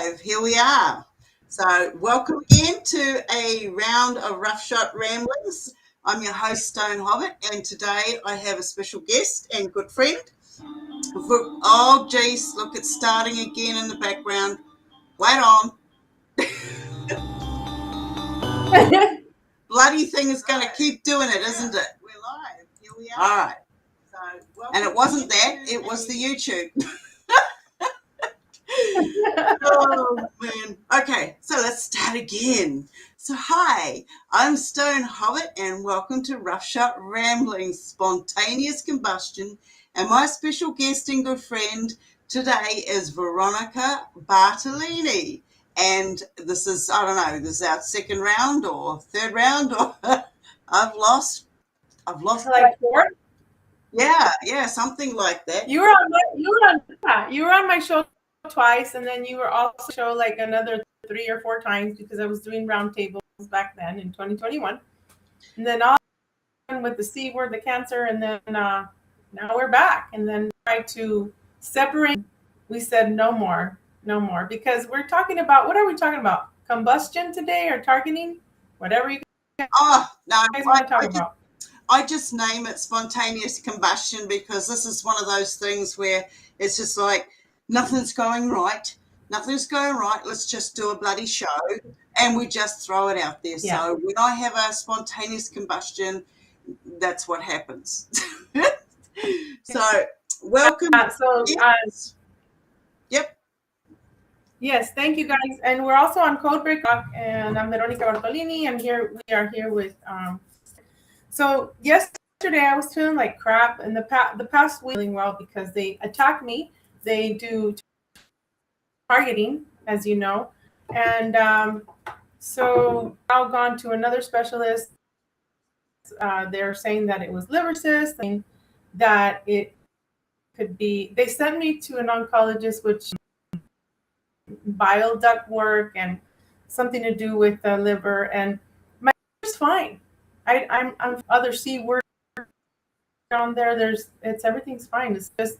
live. Here we are. So welcome again to a round of Roughshod Ramblings. I'm your host, Stone Hobbit, and today I have a special guest and good friend. Oh, geez, look, it's starting again in the background. Wait on. Bloody thing is going to keep doing it, isn't it? We're live. Here we are. All right. And it wasn't that, it was the YouTube. Oh, man. Okay, so let's start again. So, hi, I'm Stone Hobbit, and welcome to Roughshod Ramblings, Spontaneous Combustion. And my special guest and good friend today is Veronica Bartolini. And this is, I don't know, this is our second round or third round, or I've lost. Like four? Yeah, something like that. You were on my show twice, and then you were also show like another 3 or 4 times because I was doing roundtables back then in 2021. And then all with the C word, the cancer, and then now we're back. And then try to separate. We said no more because we're talking about, what are we talking about? Combustion today or targeting? Whatever you guys want to talk about. I just name it spontaneous combustion because this is one of those things where it's just like nothing's going right. Let's just do a bloody show, and we just throw it out there. Yeah. So when I have a spontaneous combustion, that's what happens. So welcome. Yep. Yes, thank you guys. And we're also on Codebreak, and I'm Veronica Bartolini, and we are here with so yesterday I was feeling like crap, and the past week feeling well because they attacked me. They do targeting, as you know, and so I've gone to another specialist. They're saying that it was liver cyst, and that it could be. They sent me to an oncologist, which bile duct work and something to do with the liver, and my liver's fine. I'm other C word on there. Everything's fine. It's just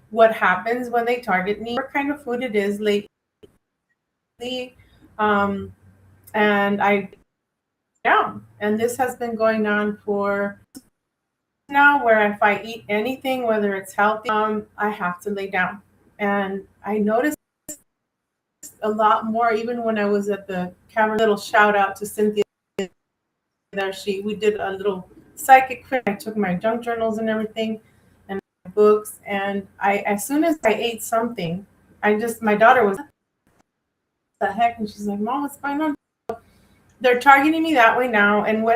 what happens when they target me, what kind of food it is lately. And I down. And this has been going on for now, where if I eat anything, whether it's healthy, I have to lay down. And I noticed a lot more even when I was at the camera. Little shout out to Cynthia. We did a little psychic crit. I took my junk journals and everything and my books, and as soon as I ate something, my daughter was, what the heck? And she's like, Mom, what's going on? They're targeting me that way now, and when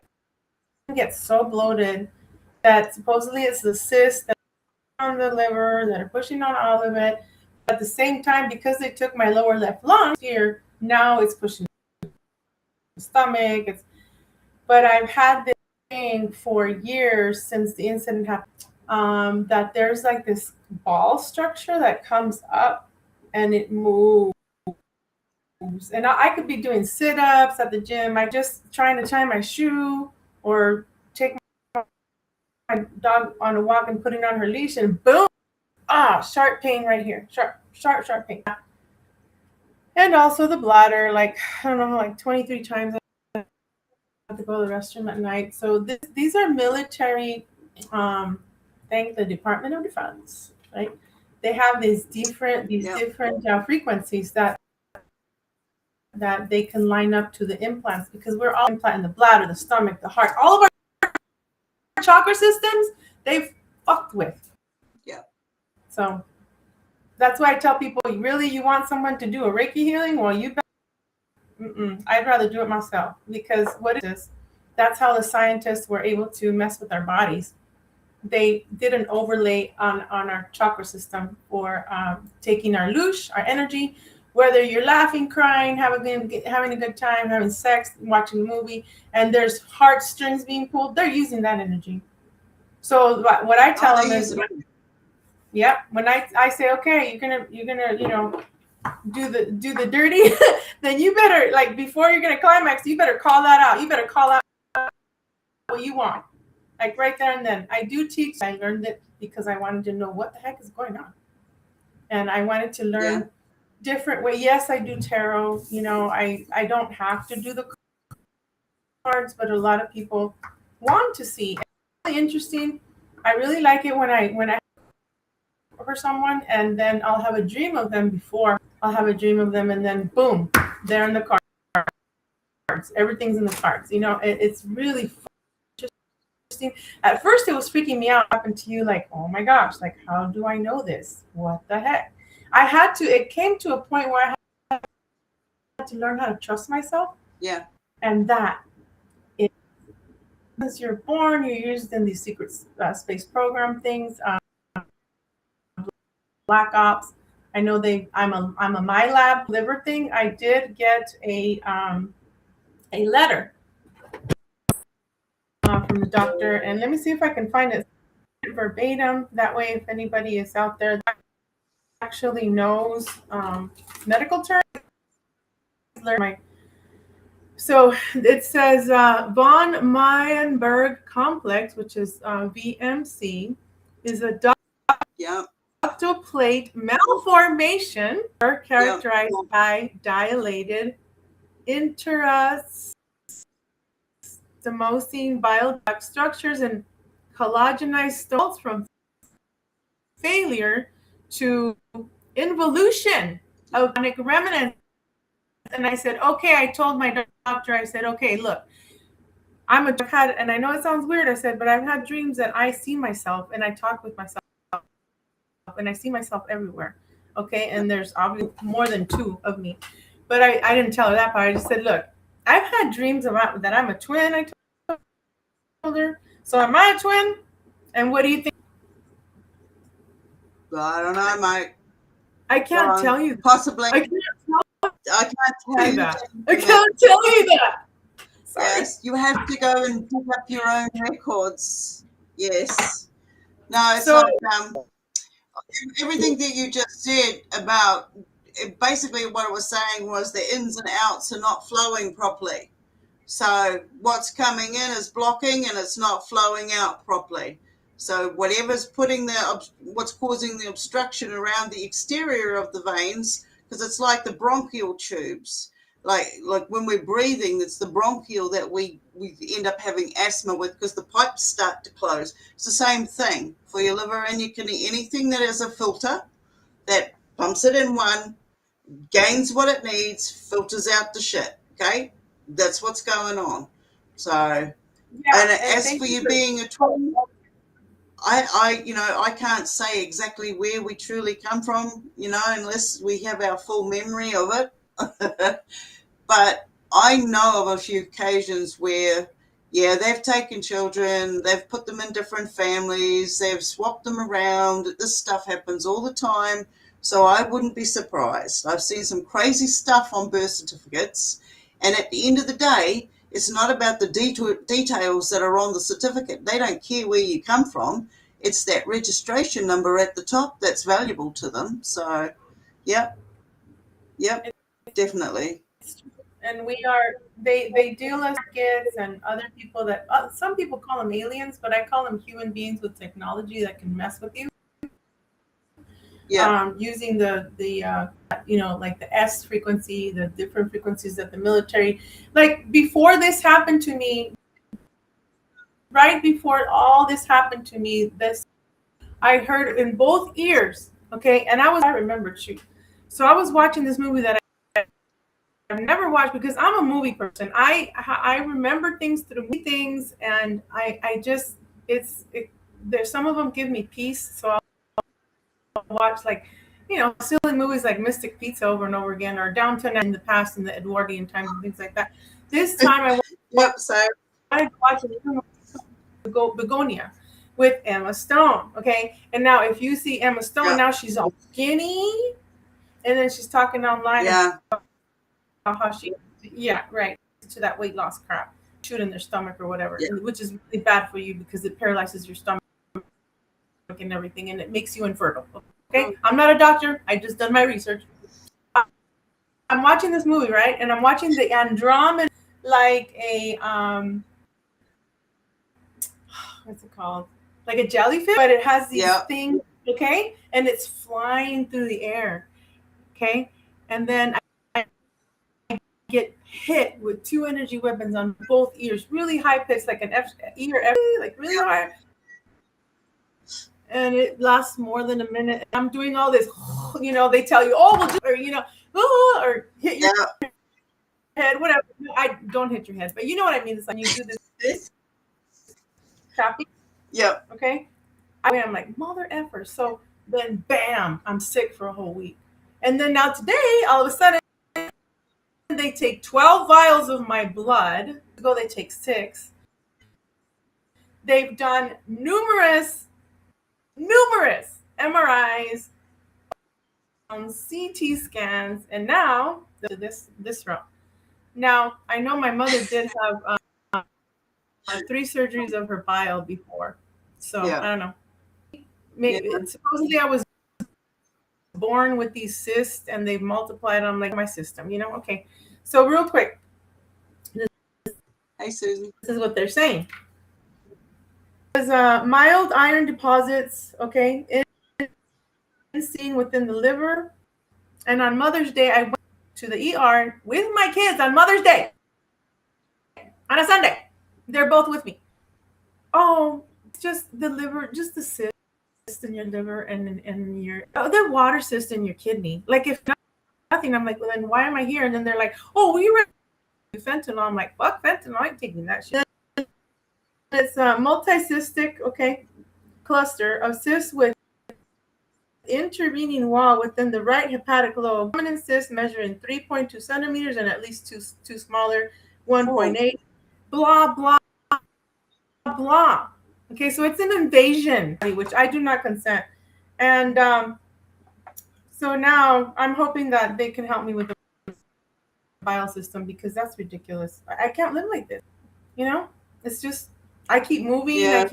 I get so bloated that supposedly it's the cyst that's on the liver that are pushing on all of it. At the same time, because they took my lower left lung here, now it's pushing the stomach. But I've had this thing for years since the incident happened, that there's like this ball structure that comes up and it moves. And I could be doing sit-ups at the gym. I just trying to tie my shoe or take my dog on a walk and putting on her leash, and boom, sharp pain right here. Sharp pain. And also the bladder, like, I don't know, like 23 times I have to go to the restroom at night. So these are military, thank the Department of Defense, right? They have these different frequencies that they can line up to the implants, because we're all implanting the bladder, the stomach, the heart, all of our chakra systems, they've fucked with. Yeah. So that's why I tell people, you want someone to do a Reiki healing? Well, I'd rather do it myself, because what it is, that's how the scientists were able to mess with our bodies. They did an overlay on our chakra system for taking our loosh, our energy, whether you're laughing, crying, having a good time, having sex, watching a movie, and there's heartstrings being pulled, they're using that energy. So what I tell them is, when I say, okay, you're gonna do the dirty, then you better, like, before you're gonna climax, you better call that out. You better call out what you want, like right there and then. I do teach. I learned it because I wanted to know what the heck is going on, and I wanted to learn different way. Yes, I do tarot. You know, I don't have to do the cards, but a lot of people want to see. It's really interesting. I really like it when I for someone, and then I'll have a dream of them before. I'll have a dream of them, and then boom, they're in the cards. Everything's in the cards. You know, it's really interesting. At first, it was freaking me out. Happened to you, like, oh my gosh, like, how do I know this? What the heck? I had to. It came to a point where I had to learn how to trust myself. Yeah. And that, once you're born, you're used in these secret space program things. Black Ops. I know I'm a my lab liver thing. I did get a letter from the doctor, and let me see if I can find it verbatim. That way, if anybody is out there that actually knows medical terms, so it says von Meyenberg complex, which is VMC, is a ductal plate malformation characterized by dilated interosmosine bile duct structures and collagenized stones from failure to involution of chronic remnants. And I said, okay, I told my doctor, I said, okay, look, I've had, and I know it sounds weird, I said, but I've had dreams that I see myself and I talk with myself. And I see myself everywhere, okay? And there's obviously more than two of me. But I didn't tell her that part. I just said, look, I've had dreams about that I'm a twin, I told her. So am I a twin? And what do you think? Well, I don't know, mate. I can't tell you. Possibly. I can't tell you that. I can't tell you that. Sorry. Yes, you have to go and pick up your own records. Yes. No, it's like everything that you just said about basically what it was saying was the ins and outs are not flowing properly. So what's coming in is blocking and it's not flowing out properly. So whatever's what's causing the obstruction around the exterior of the veins, because it's like the bronchial tubes. Like when we're breathing, it's the bronchial that we end up having asthma with because the pipes start to close. It's the same thing for your liver and your kidney. Anything that is a filter that pumps it in one, gains what it needs, filters out the shit. Okay, that's what's going on. So, and as for you being a twin, I can't say exactly where we truly come from, unless we have our full memory of it. But I know of a few occasions where, they've taken children, they've put them in different families, they've swapped them around. This stuff happens all the time, so I wouldn't be surprised. I've seen some crazy stuff on birth certificates, and at the end of the day, it's not about the details that are on the certificate. They don't care where you come from. It's that registration number at the top that's valuable to them. So, yep, definitely. And they deal as kids and other people that, some people call them aliens, but I call them human beings with technology that can mess with you. Yeah. Using the like the S frequency, the different frequencies that the military, like before this happened to me, right before all this happened to me, I heard in both ears, okay, and I remember too. So I was watching this movie that I've never watched because I'm a movie person. I remember things through things, and there's some of them give me peace. So I'll watch silly movies like Mystic Pizza over and over again, or Downton in the past in the Edwardian times and things like that. This time I wanted to watch Begonia with Emma Stone. Okay, and now if you see Emma Stone, now she's all skinny, and then she's talking online. Yeah. How she, right, to that weight loss crap, shoot in their stomach or whatever, which is really bad for you because it paralyzes your stomach and everything, and it makes you infertile. Okay, I'm not a doctor. I just done my research. I'm watching this movie, right, and I'm watching the Andromeda, like a what's it called? Like a jellyfish, but it has these things, okay, and it's flying through the air, okay. And then I get hit with 2 energy weapons on both ears, really high pitched, like an ear, like really high. And it lasts more than a minute. I'm doing all this, they tell you, oh, we'll just, or, or hit your head, whatever. I don't hit your head, but you know what I mean. It's like you do this tapping. Yep. Okay. I'm like, mother effer. So then, bam, I'm sick for a whole week. And then now today, all of a sudden, they take 12 vials of my blood. They take 6. They've done numerous MRIs, CT scans, and now this route. Now I know my mother did have 3 surgeries of her bile before, so I don't know. Maybe supposedly I was born with these cysts and they've multiplied on like my system. Okay. So real quick. Hey, Susan. This is what they're saying. There's mild iron deposits, okay, seen within the liver. And on Mother's Day, I went to the ER with my kids on Mother's Day on a Sunday. They're both with me. Oh, just the liver, just the cyst in your liver and your the water cyst in your kidney. Like if nothing, I'm like, well then why am I here? And then they're like, oh, we were fentanyl. I'm like, fuck fentanyl, I ain't taking that shit. It's a multicystic, cluster of cysts with intervening wall within the right hepatic lobe. Dominant cyst measuring 3.2 centimeters and at least two smaller, 1.8. Blah, blah, blah. Okay, so it's an invasion, which I do not consent. And so now I'm hoping that they can help me with the bile system because that's ridiculous. I can't live like this. It's just, I keep moving. Yeah.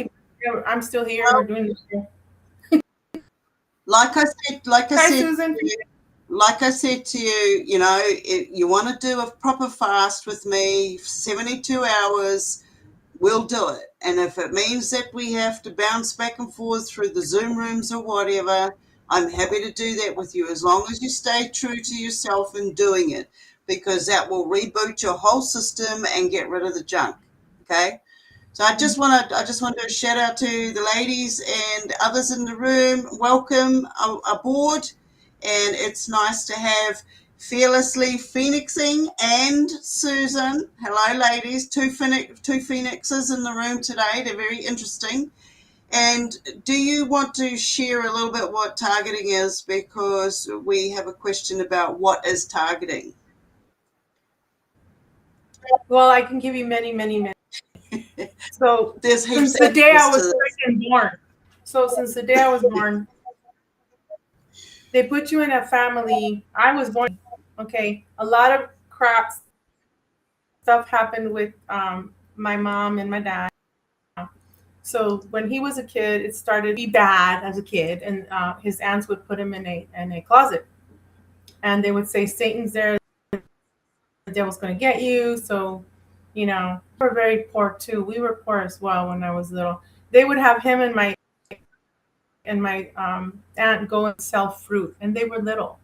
I'm still here. We're doing this show. Like I said, Susan. Like I said to you, you want to do a proper fast with me, 72 hours, we'll do it. And if it means that we have to bounce back and forth through the Zoom rooms or whatever, I'm happy to do that with you as long as you stay true to yourself in doing it, because that will reboot your whole system and get rid of the junk. Okay? So I just want to do a shout out to the ladies and others in the room. Welcome aboard, and it's nice to have Fearlessly Phoenixing and Susan. Hello, ladies. Two Phoenixes in the room today. They're very interesting. And do you want to share a little bit what targeting is? Because we have a question about what is targeting. Well, I can give you many, many, many. So since the day I was born. So since the day I was born, they put you in a family. I was born. Okay, a lot of crap stuff happened with my mom and my dad. So when he was a kid, it started to be bad as a kid, and his aunts would put him in a closet, and they would say, "Satan's there. The devil's going to get you." So, we're very poor too. We were poor as well when I was little. They would have him and my aunt go and sell fruit, and they were little,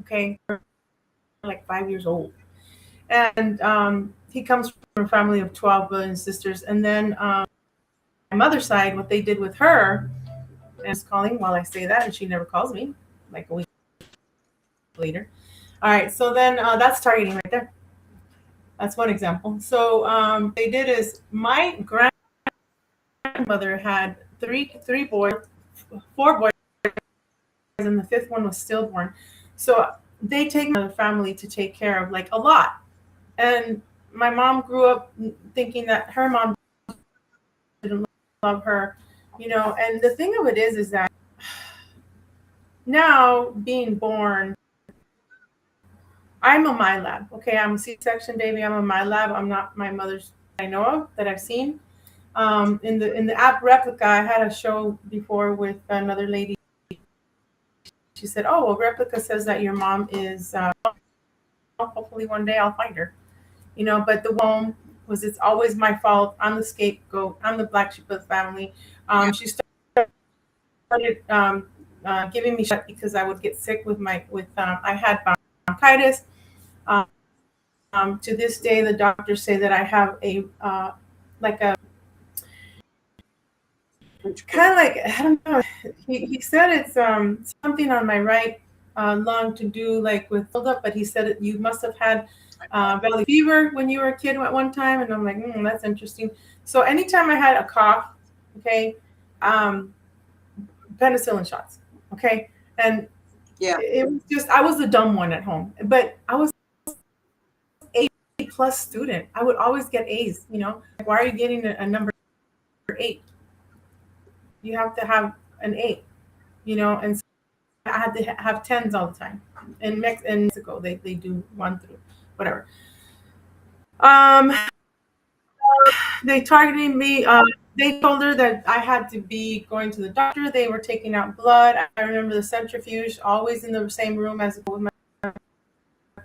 okay, like 5 years old. And he comes from a family of 12 brothers and sisters. And then my mother's side, what they did with her, and I was calling while I say that, and she never calls me, like a week later. All right, so then that's targeting right there. That's one example. So they did is my grandmother had three boys, 4 boys, and the 5th one was stillborn. So they take the family to take care of like a lot. And my mom grew up thinking that her mom didn't love her, and the thing of it is that now being born, I'm a MyLab. Okay, I'm a C-section baby. I'm a MyLab. I'm not my mother's I know of that I've seen. In the app Replica, I had a show before with another lady. She said, "Oh, well, Replica says that your mom is. Hopefully, one day I'll find her, But the home was it's always my fault. I'm the scapegoat. I'm the black sheep of the family." She started giving me shit because I would get sick with I had bronchitis. To this day, the doctors say that I have a like a kind of like, I don't know. He said it's something on my right lung to do like with buildup, but he said you must have had valley fever when you were a kid at one time, and I'm like, that's interesting. So anytime I had a cough, okay, penicillin shots, okay, and it was just I was the dumb one at home, but I was A+ student. I would always get A's. Like, why are you getting a number 8? You have to have an 8, and so I had to have 10s all the time. In Mexico, they do 1 through whatever. They targeted me. They told her that I had to be going to the doctor. They were taking out blood. I remember the centrifuge, always in the same room as with my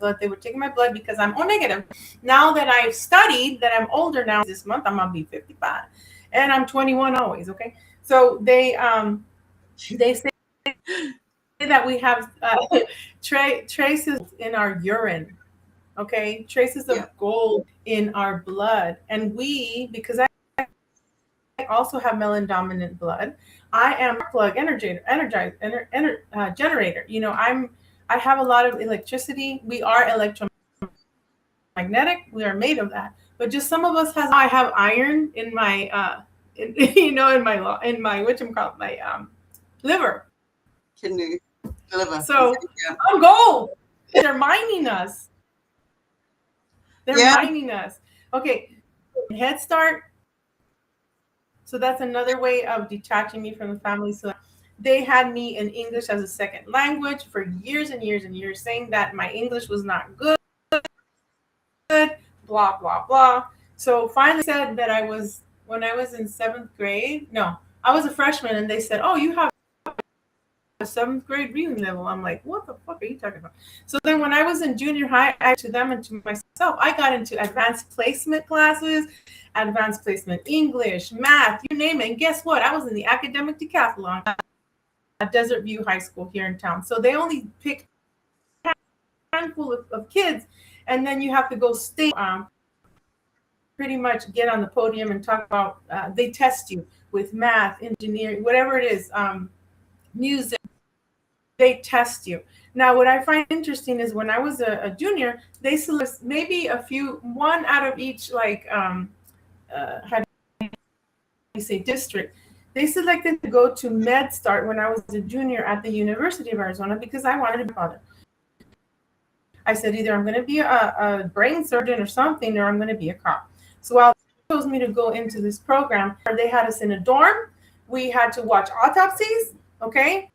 blood. They were taking my blood because I'm O negative. Now that I've studied, that I'm older now, this month I'm gonna be 55, and I'm 21 always. Okay, so they say that we have traces in our urine. Okay, traces of gold in our blood, and because I also have melanin dominant blood, I am plug generator. I have a lot of electricity. We are electromagnetic. We are made of that. But just some of us I have iron in my in my liver. Kidney, liver. So I'm gold. They're mining us. They're mining us. Okay, Head Start. So that's another way of detaching me from the family. So they had me in English as a second language for years and years and years, saying that my English was not good, blah, blah, blah. So finally said that when I was in 7th grade, no, I was a freshman, and they said, oh, you have a 7th grade reading level. I'm like, what the fuck are you talking about? So then when I was in junior high, to them and to myself, I got into advanced placement classes, advanced placement English, math, you name it. And guess what? I was in the academic decathlon at Desert View High School here in town. So they only pick a handful of kids, and then you have to go state, pretty much get on the podium and talk about, they test you with math, engineering, whatever it is, music, they test you. Now, what I find interesting is when I was a junior, they select maybe one out of each, how do you say, district. They selected to go to Med Start when I was a junior at the University of Arizona because I wanted to be a father. I said either I'm going to be a brain surgeon or something, or I'm going to be a cop. So while they chose me to go into this program, they had us in a dorm. We had to watch autopsies. Okay.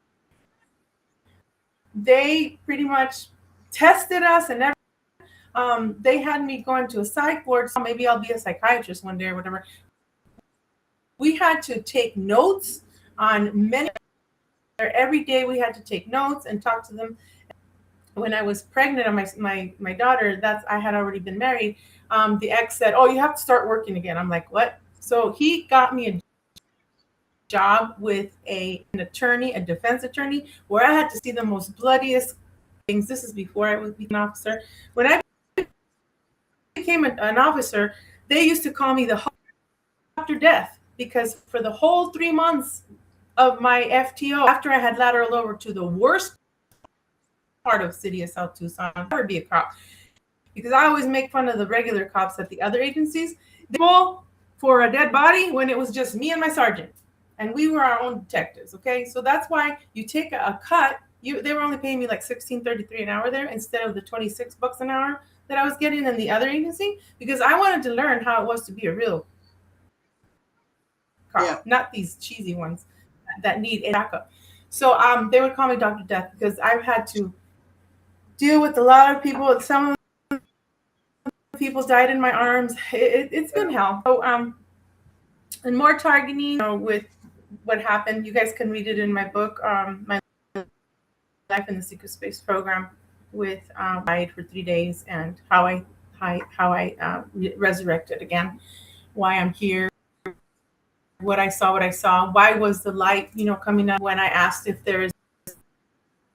They pretty much tested us and everything. They had me going to a psych board, so maybe I'll be a psychiatrist one day or whatever. We had to take notes on every day. We had to take notes and talk to them. When I was pregnant on my daughter, I had already been married. The ex said, "Oh, you have to start working again." I'm like, "What?" So he got me a job with an attorney, a defense attorney, where I had to see the most bloodiest things. This is before I was an officer. When I became an officer, they used to call me the Dr. Death, because for the whole 3 months of my FTO, after I had lateraled over to the worst part of city of South Tucson, I would be a cop, because I always make fun of the regular cops at the other agencies. They go for a dead body when it was just me and my sergeant, and we were our own detectives. Okay, so that's why you take a cut. They were only paying me like $16.33 an hour there instead of the $26 an hour that I was getting in the other agency, because I wanted to learn how it was to be a real cop, not these cheesy ones that need a backup. So they would call me Dr. Death because I've had to deal with a lot of people. Some of the people died in my arms. It's been hell. So and more targeting, with what happened. You guys can read it in my book, My Life in the Secret Space Program, with died for 3 days, and how I resurrected again, why I'm here, what I saw, why was the light, coming up when I asked if there is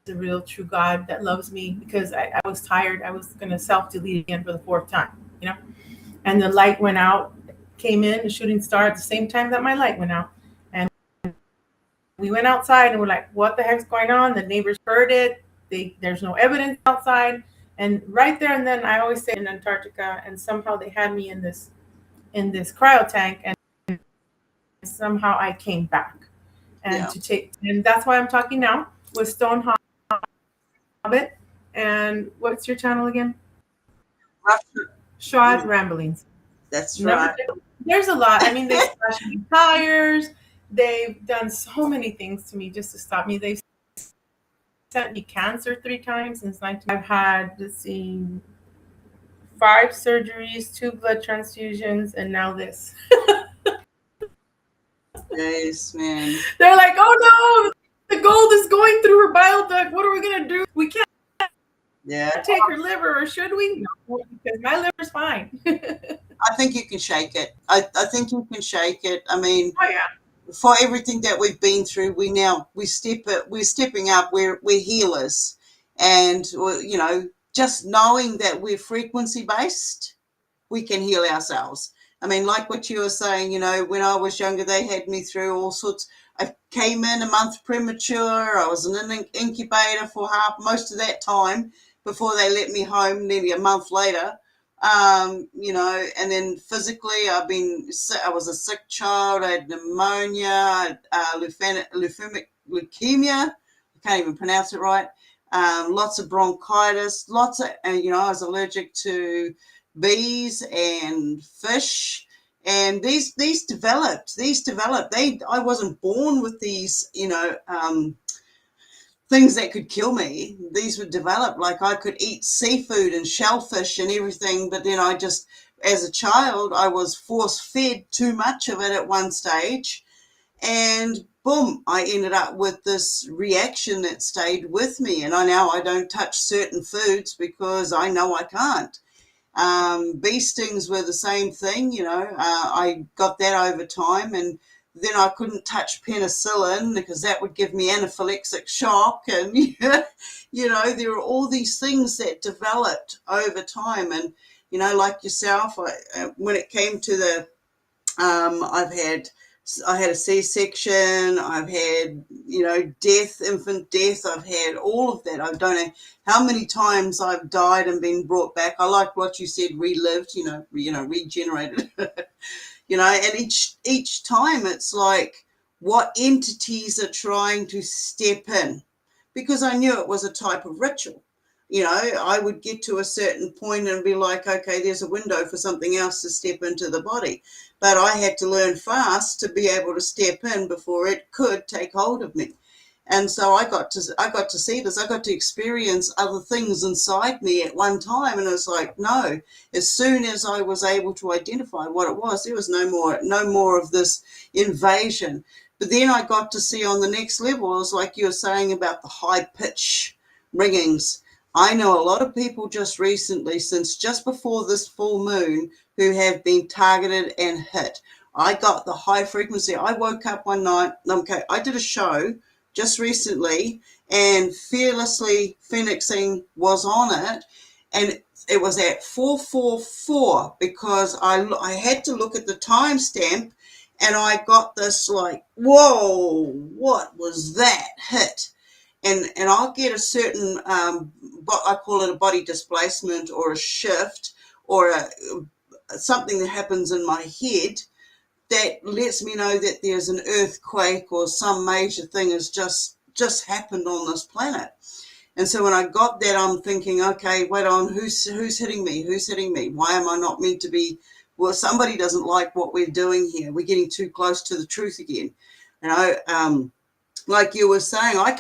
the real true God that loves me, because I was tired. I was going to self-delete again for the fourth time, you know? And the light went out, came in, a shooting star at the same time that my light went out. And we went outside and we're like, what the heck's going on? The neighbors heard it. There's no evidence outside. And right there and then, I always say in Antarctica, and somehow they had me in this cryo tank, and somehow I came back. And and that's why I'm talking now with Stone Hobbit. And what's your channel again? Roughshod Ramblings. That's right. There's a lot. I mean, they slashed my tires. They've done so many things to me just to stop me. They've sent me cancer 3 times since 19. I've had, let's see, 5 surgeries, 2 blood transfusions, and now this. Yes, man. They're like, oh no, the gold is going through her bile duct. What are we gonna do? We can't take her liver, or should we? No, because my liver's fine. I think you can shake it. I think you can shake it. I mean, oh yeah. For everything that we've been through, we're stepping up. We're healers, and you know, just knowing that we're frequency based, we can heal ourselves. I mean, like what you were saying, you know, when I was younger, they had me through all sorts. I came in a month premature. I was in an incubator for most of that time before they let me home, nearly a month later. You know, and then physically, I was a sick child. I had pneumonia, leukemic leukemia. I can't even pronounce it right. Lots of bronchitis, you know, I was allergic to bees and fish, and these developed. I wasn't born with these, you know, things that could kill me. These would develop. Like, I could eat seafood and shellfish and everything, but then as a child, I was force-fed too much of it at one stage, and boom, I ended up with this reaction that stayed with me, and I don't touch certain foods because I know I can't. Bee stings were the same thing, you know. I got that over time, and then I couldn't touch penicillin because that would give me anaphylactic shock. And, you know, there are all these things that developed over time. And, you know, like yourself, when it came to I had a C-section, I've had, you know, infant death, I've had all of that. I don't know how many times I've died and been brought back. I like what you said, relived, you know, regenerated. You know, and each time it's like, what entities are trying to step in? Because I knew it was a type of ritual. You know, I would get to a certain point and be like, okay, there's a window for something else to step into the body. But I had to learn fast to be able to step in before it could take hold of me. And so I got to see this. I got to experience other things inside me at one time, and it was like, no. As soon as I was able to identify what it was, there was no more of this invasion. But then I got to see on the next level, it was like you were saying about the high pitch ringings. I know a lot of people just recently, since just before this full moon, who have been targeted and hit. I got the high frequency. I woke up one night. Okay, I did a show just recently, and Fearlessly Phoenixing was on it, and it was at 444 because I had to look at the timestamp, and I got this like, whoa, what was that hit? And I'll get a certain, I call it a body displacement or a shift or something that happens in my head that lets me know that there's an earthquake or some major thing has just happened on this planet. And so when I got that, I'm thinking, okay, wait on, who's hitting me? Who's hitting me? Why am I not meant to be? Well, somebody doesn't like what we're doing here. We're getting too close to the truth again. You know, like you were saying, I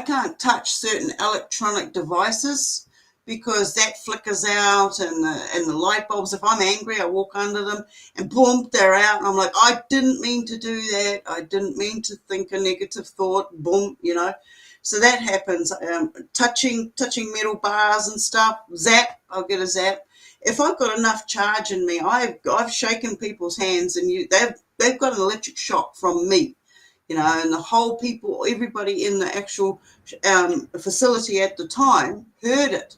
can't touch certain electronic devices because that flickers out, and the light bulbs. If I'm angry, I walk under them and boom, they're out. And I'm like, I didn't mean to do that. I didn't mean to think a negative thought. Boom, you know. So that happens. Touching metal bars and stuff. Zap, I'll get a zap. If I've got enough charge in me, I've shaken people's hands, and they've got an electric shock from me. and the whole people, everybody in the actual facility at the time heard it.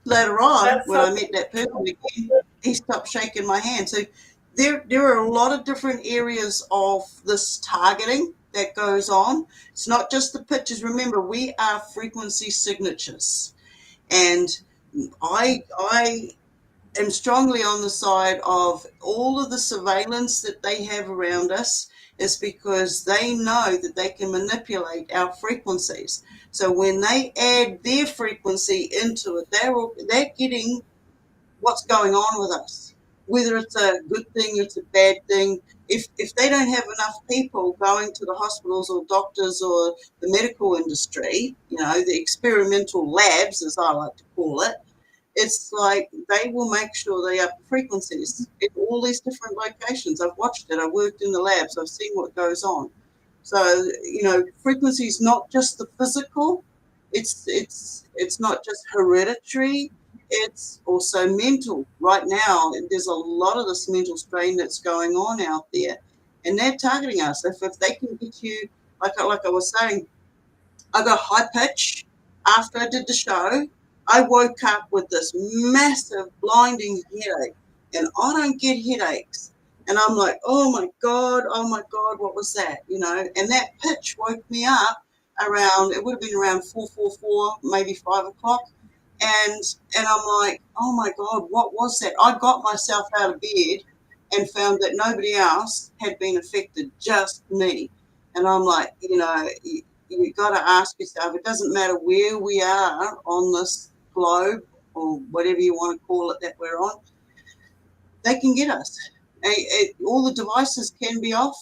Later on, when I met that person again, he stopped shaking my hand. So there are a lot of different areas of this targeting that goes on. It's not just the pictures. Remember, we are frequency signatures. And I am strongly on the side of all of the surveillance that they have around us is because they know that they can manipulate our frequencies. So when they add their frequency into it, they're getting what's going on with us. Whether it's a good thing, it's a bad thing. If they don't have enough people going to the hospitals or doctors or the medical industry, the experimental labs, as I like to call it, it's like they will make sure they up the frequencies in all these different locations. I've watched it. I've worked in the labs. I've seen what goes on. So, frequency is not just the physical. It's not just hereditary. It's also mental. Right now, there's a lot of this mental strain that's going on out there, and they're targeting us. If they can get you, like I was saying, I got high pitch after I did the show. I woke up with this massive blinding headache, and I don't get headaches. And I'm like, oh my God, what was that? And that pitch woke me up it would have been around 4:44, maybe 5 o'clock. And I'm like, oh my God, what was that? I got myself out of bed and found that nobody else had been affected, just me. And I'm like, you've got to ask yourself, it doesn't matter where we are on this globe or whatever you want to call it that we're on, they can get us. All the devices can be off.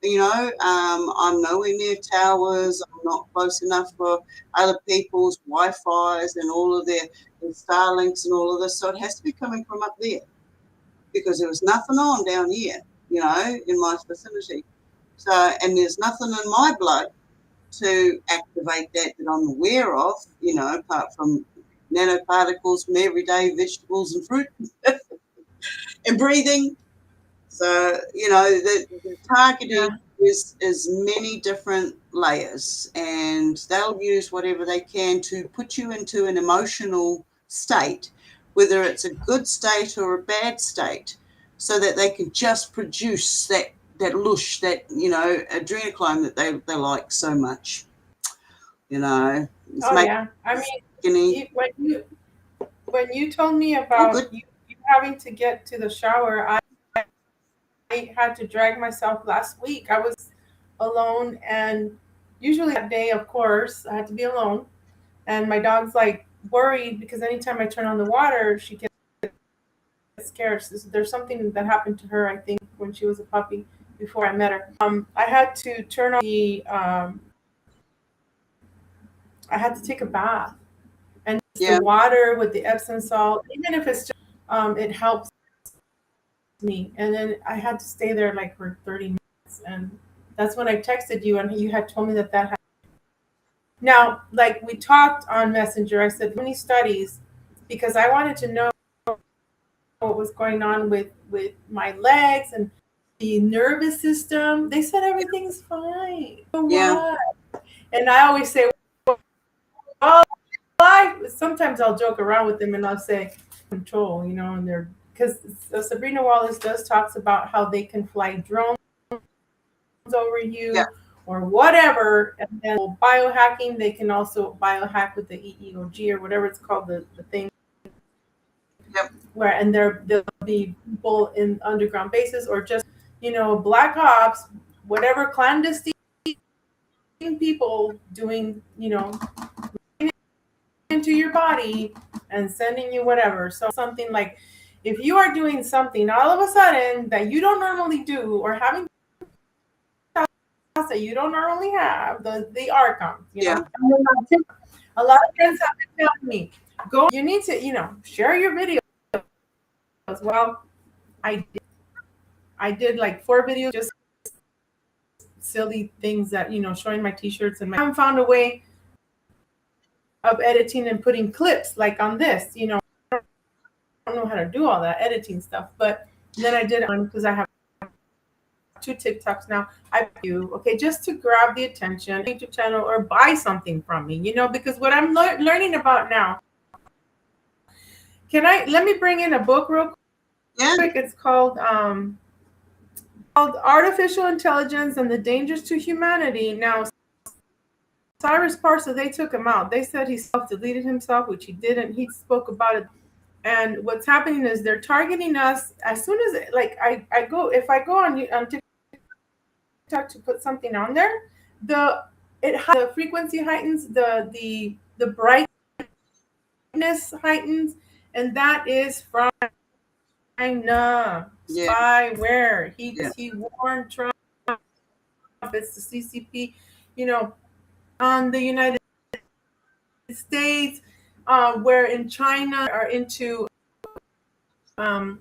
I'm nowhere near towers. I'm not close enough for other people's Wi-Fi's and all of their Starlinks and all of this. So it has to be coming from up there because there was nothing on down here, in my vicinity. So, and there's nothing in my blood to activate that I'm aware of, apart from nanoparticles from everyday vegetables and fruit and breathing. So, the targeting is many different layers, and they'll use whatever they can to put you into an emotional state, whether it's a good state or a bad state, so that they can just produce that lush, that, adrenochrome that they like so much. Yeah. I mean, when you told me about you having to get to the shower, I had to drag myself last week. I was alone, and usually that day, of course, I had to be alone. And my dog's like worried because anytime I turn on the water, she gets scared. So there's something that happened to her, I think, when she was a puppy before I met her. I had to turn on I had to take a bath, and the water with the Epsom salt, even if it's just, it helps me. And then I had to stay there like for 30 minutes, and that's when I texted you, and you had told me that happened. Now, like we talked on Messenger, I said, many studies, because I wanted to know what was going on with my legs and the nervous system. They said everything's fine. Why? And I always say, well, sometimes I'll joke around with them and I'll say control, and they're, because Sabrina Wallace talks about how they can fly drones over you or whatever, and then biohacking, they can also biohack with the EEOG or whatever it's called, the thing. Where, and there'll be people in underground bases or just, black ops, whatever, clandestine people doing, into your body and sending you whatever. So something like, if you are doing something all of a sudden that you don't normally do, or having that you don't normally have, the archons, a lot of friends have been telling me, you need to, share your videos. Well, I did like 4 videos, just silly things that, showing my t-shirts, and I haven't found a way of editing and putting clips like on this, I don't know how to do all that editing stuff, but then I did it because I have 2 TikToks now. I do, okay, just to grab the attention, YouTube channel, or buy something from me, because what I'm learning about now. Let me bring in a book real quick. It's called Artificial Intelligence and the Dangers to Humanity. Now, Cyrus Parsa, they took him out. They said he self-deleted himself, which he didn't. He spoke about it. And what's happening is they're targeting us as soon as, like, if I go on TikTok to put something on there, the frequency heightens, the brightness heightens, and that is from China. Spyware. He warned Trump. It's the CCP, on the United States, where in China are into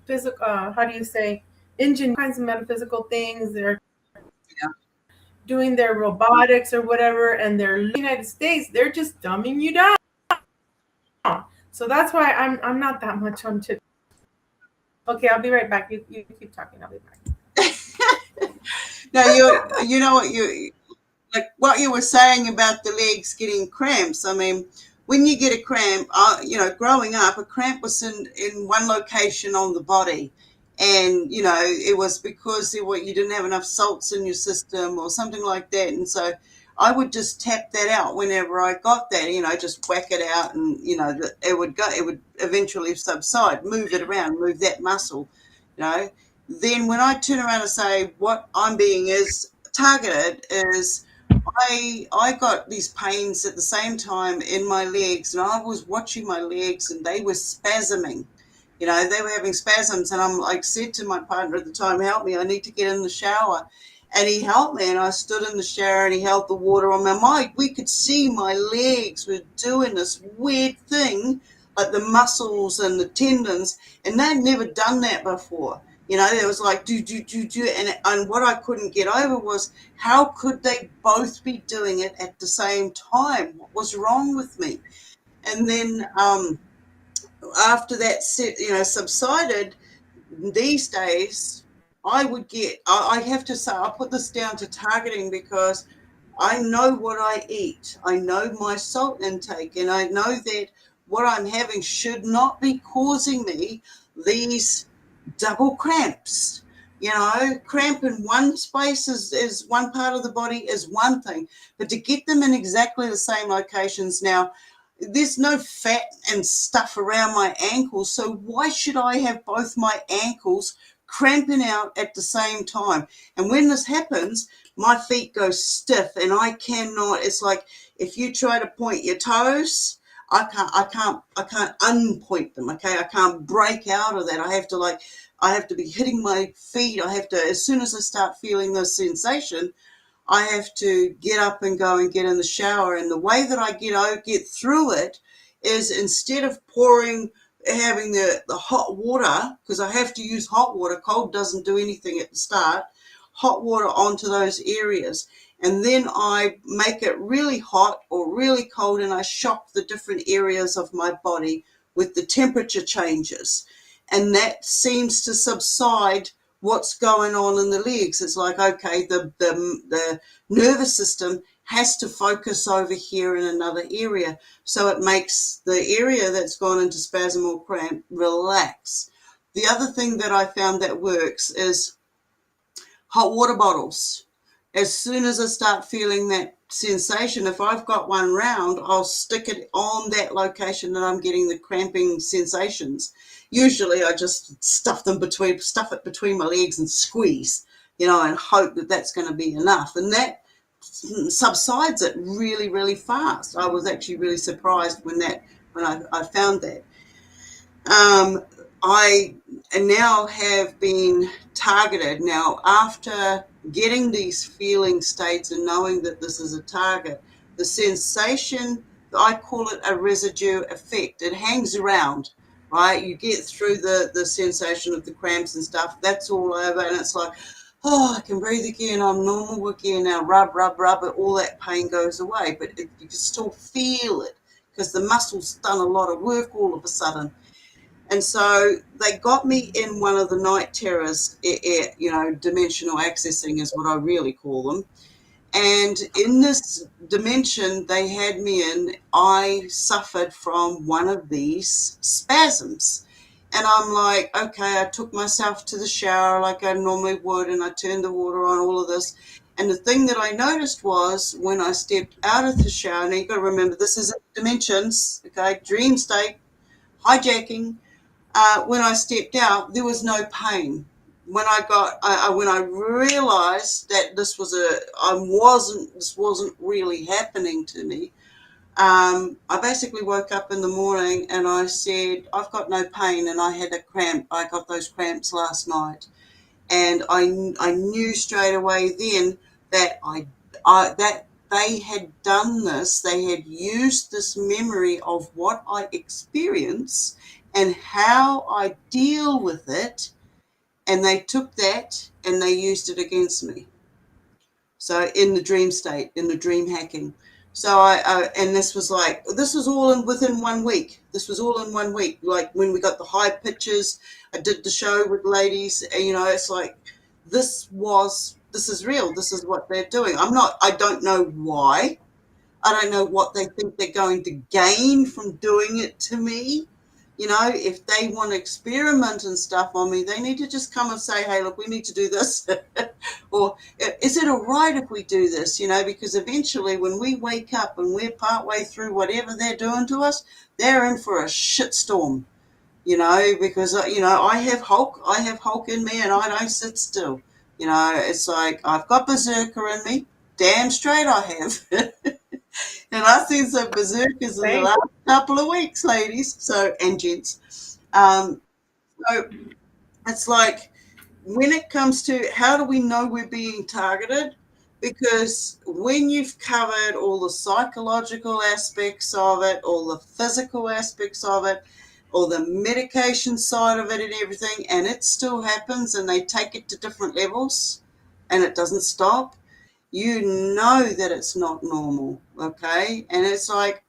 physical, how do you say, engine kinds of metaphysical things. They're doing their robotics or whatever, and they're United States, they're just dumbing you down. So that's why I'm not that much on TikTok. Okay, I'll be right back. You keep talking. I'll be back. No, you know what what you were saying about the legs getting cramps. I mean, when you get a cramp, growing up, a cramp was in one location on the body. And, it was because you didn't have enough salts in your system or something like that. And so I would just tap that out whenever I got that, just whack it out, and, it would eventually subside, move it around, move that muscle, Then when I turn around and say what I'm being is targeted is I got these pains at the same time in my legs, and I was watching my legs and they were spasming. They were having spasms, and I'm like, said to my partner at the time, help me, I need to get in the shower. And he helped me, and I stood in the shower, and he held the water on my mind. We could see my legs were doing this weird thing, like the muscles and the tendons, and they'd never done that before. There was like, do, and what I couldn't get over was, how could they both be doing it at the same time? What was wrong with me? And then, after that subsided, these days I have to say, I'll put this down to targeting, because I know what I eat. I know my salt intake, and I know that what I'm having should not be causing me these double cramps. Cramp in one space is one part of the body is one thing, but to get them in exactly the same locations now, there's no fat and stuff around my ankles, so why should I have both my ankles cramping out at the same time? And when this happens, my feet go stiff, and I cannot. It's like if you try to point your toes, I can't unpoint them. Okay, I can't break out of that. I have to be hitting my feet. I have to, as soon as I start feeling this sensation, I have to get up and go and get in the shower. And the way that I get through it is, instead of having the hot water, because I have to use hot water, cold doesn't do anything at the start, hot water onto those areas. And then I make it really hot or really cold, and I shock the different areas of my body with the temperature changes. And that seems to subside what's going on in the legs. It's like, okay, the nervous system has to focus over here in another area. So it makes the area that's gone into spasm or cramp relax. The other thing that I found that works is hot water bottles. As soon as I start feeling that sensation, if I've got one round, I'll stick it on that location that I'm getting the cramping sensations. Usually I just stuff it between my legs and squeeze, and hope that that's going to be enough. And that subsides it really, really fast. I was actually really surprised when I found that. I now have been targeted. Now, after getting these feeling states and knowing that this is a target, the sensation, I call it a residue effect. It hangs around, right? You get through the sensation of the cramps and stuff. That's all over, and it's like, oh, I can breathe again. I'm normal again. Now rub, but all that pain goes away. But you can still feel it, because the muscle's done a lot of work all of a sudden. And so they got me in one of the night terrors, dimensional accessing is what I really call them. And in this dimension they had me in, I suffered from one of these spasms. And I'm like, okay, I took myself to the shower like I normally would, and I turned the water on, all of this. And the thing that I noticed was when I stepped out of the shower, now you've got to remember, this is dimensions, okay, dream state, hijacking. When I stepped out, there was no pain. When I realized that this wasn't really happening to me, I basically woke up in the morning and I said, I've got no pain, and I had a cramp. I got those cramps last night, and I knew straight away then that that they had done this. They had used this memory of what I experience and how I deal with it, and they took that and they used it against me. So in the dream state, in the dream hacking. So and this was all within 1 week. This was all in 1 week. Like when we got the high pitches, I did the show with ladies. It's like this is real. This is what they're doing. I don't know why. I don't know what they think they're going to gain from doing it to me. If they want to experiment and stuff on me, they need to just come and say, hey, look, we need to do this. Or is it all right if we do this? Because eventually when we wake up and we're partway through whatever they're doing to us, they're in for a shitstorm, because, I have Hulk in me and I don't sit still. It's like I've got Berserker in me. Damn straight I have. And I've seen some berserkers in the last couple of weeks, ladies, and gents. So it's like, when it comes to how do we know we're being targeted? Because when you've covered all the psychological aspects of it, all the physical aspects of it, all the medication side of it and everything, and it still happens and they take it to different levels and it doesn't stop, you know that it's not normal, okay? And it's like,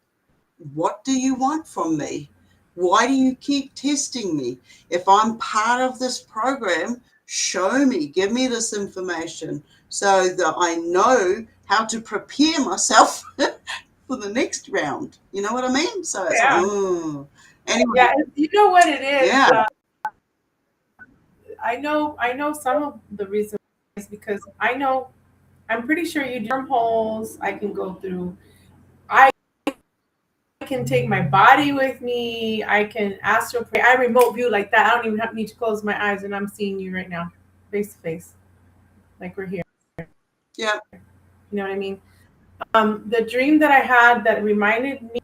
what do you want from me? Why do you keep testing me? If I'm part of this program, show me, give me this information so that I know how to prepare myself for the next round. You know what I mean? So it's like, anyway. Yeah, you know what it is? Yeah. I know some of the reasons is because I'm pretty sure you do wormholes. I can go through. I can take my body with me. I can astral pray. I remote view like that. I don't even need to close my eyes, and I'm seeing you right now, face to face, like we're here. Yeah. You know what I mean? The dream that I had that reminded me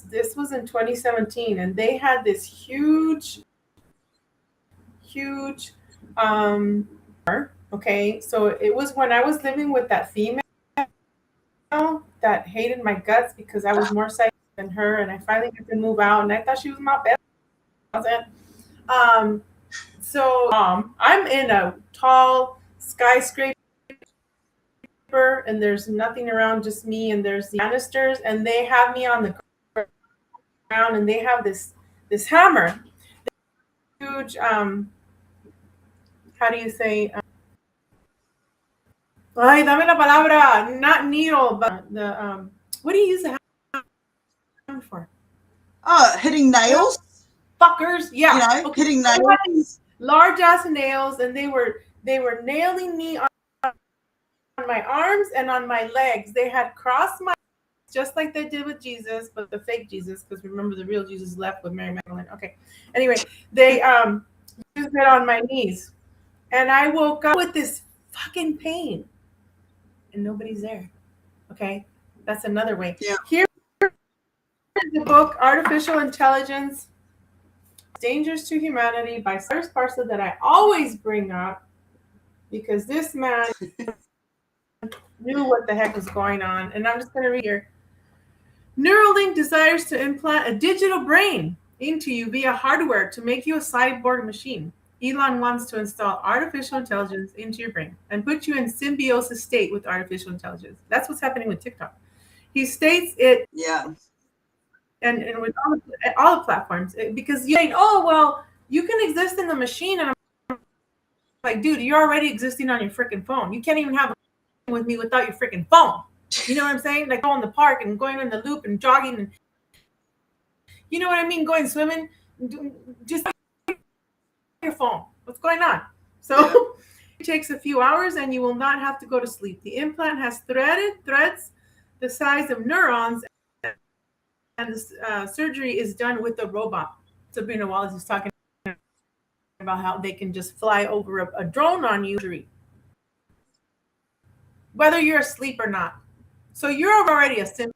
this was in 2017, and they had this huge. Okay, so it was when I was living with that female that hated my guts because I was more psychic than her, and I finally got to move out, and I thought she was my best. So I'm in a tall skyscraper, and there's nothing around, just me, and there's the canisters, and they have me on the ground, and they have this hammer, this huge how do you say? Ay, dame la palabra. Not needle, but the what do you use the hammer for? Hitting nails. Fuckers, yeah. Hitting nails. Large ass nails, and they were nailing me on my arms and on my legs. They had crossed my just like they did with Jesus, but the fake Jesus, because remember the real Jesus left with Mary Magdalene. Okay. Anyway, they used it on my knees. And I woke up with this fucking pain. And nobody's there. Okay? That's another way. Yeah. Here is the book, Artificial Intelligence, Dangers to Humanity by Cyrus Parsa that I always bring up because this man knew what the heck was going on. And I'm just going to read here. Neuralink desires to implant a digital brain into you via hardware to make you a cyborg machine. Elon wants to install artificial intelligence into your brain and put you in symbiosis state with artificial intelligence. That's what's happening with TikTok. He states it and with all the platforms, because you're saying, oh, well, you can exist in the machine. And I'm like, dude, you're already existing on your freaking phone. You can't even have a with me without your freaking phone. You know what I'm saying? Like going in the park and going in the loop and jogging. And, you know what I mean? Going swimming. Just your phone. What's going on? So it takes a few hours and you will not have to go to sleep. The implant has threads the size of neurons, and the surgery is done with a robot. Sabrina Wallace is talking about how they can just fly over a drone on you, whether you're asleep or not. So you're already a symptom.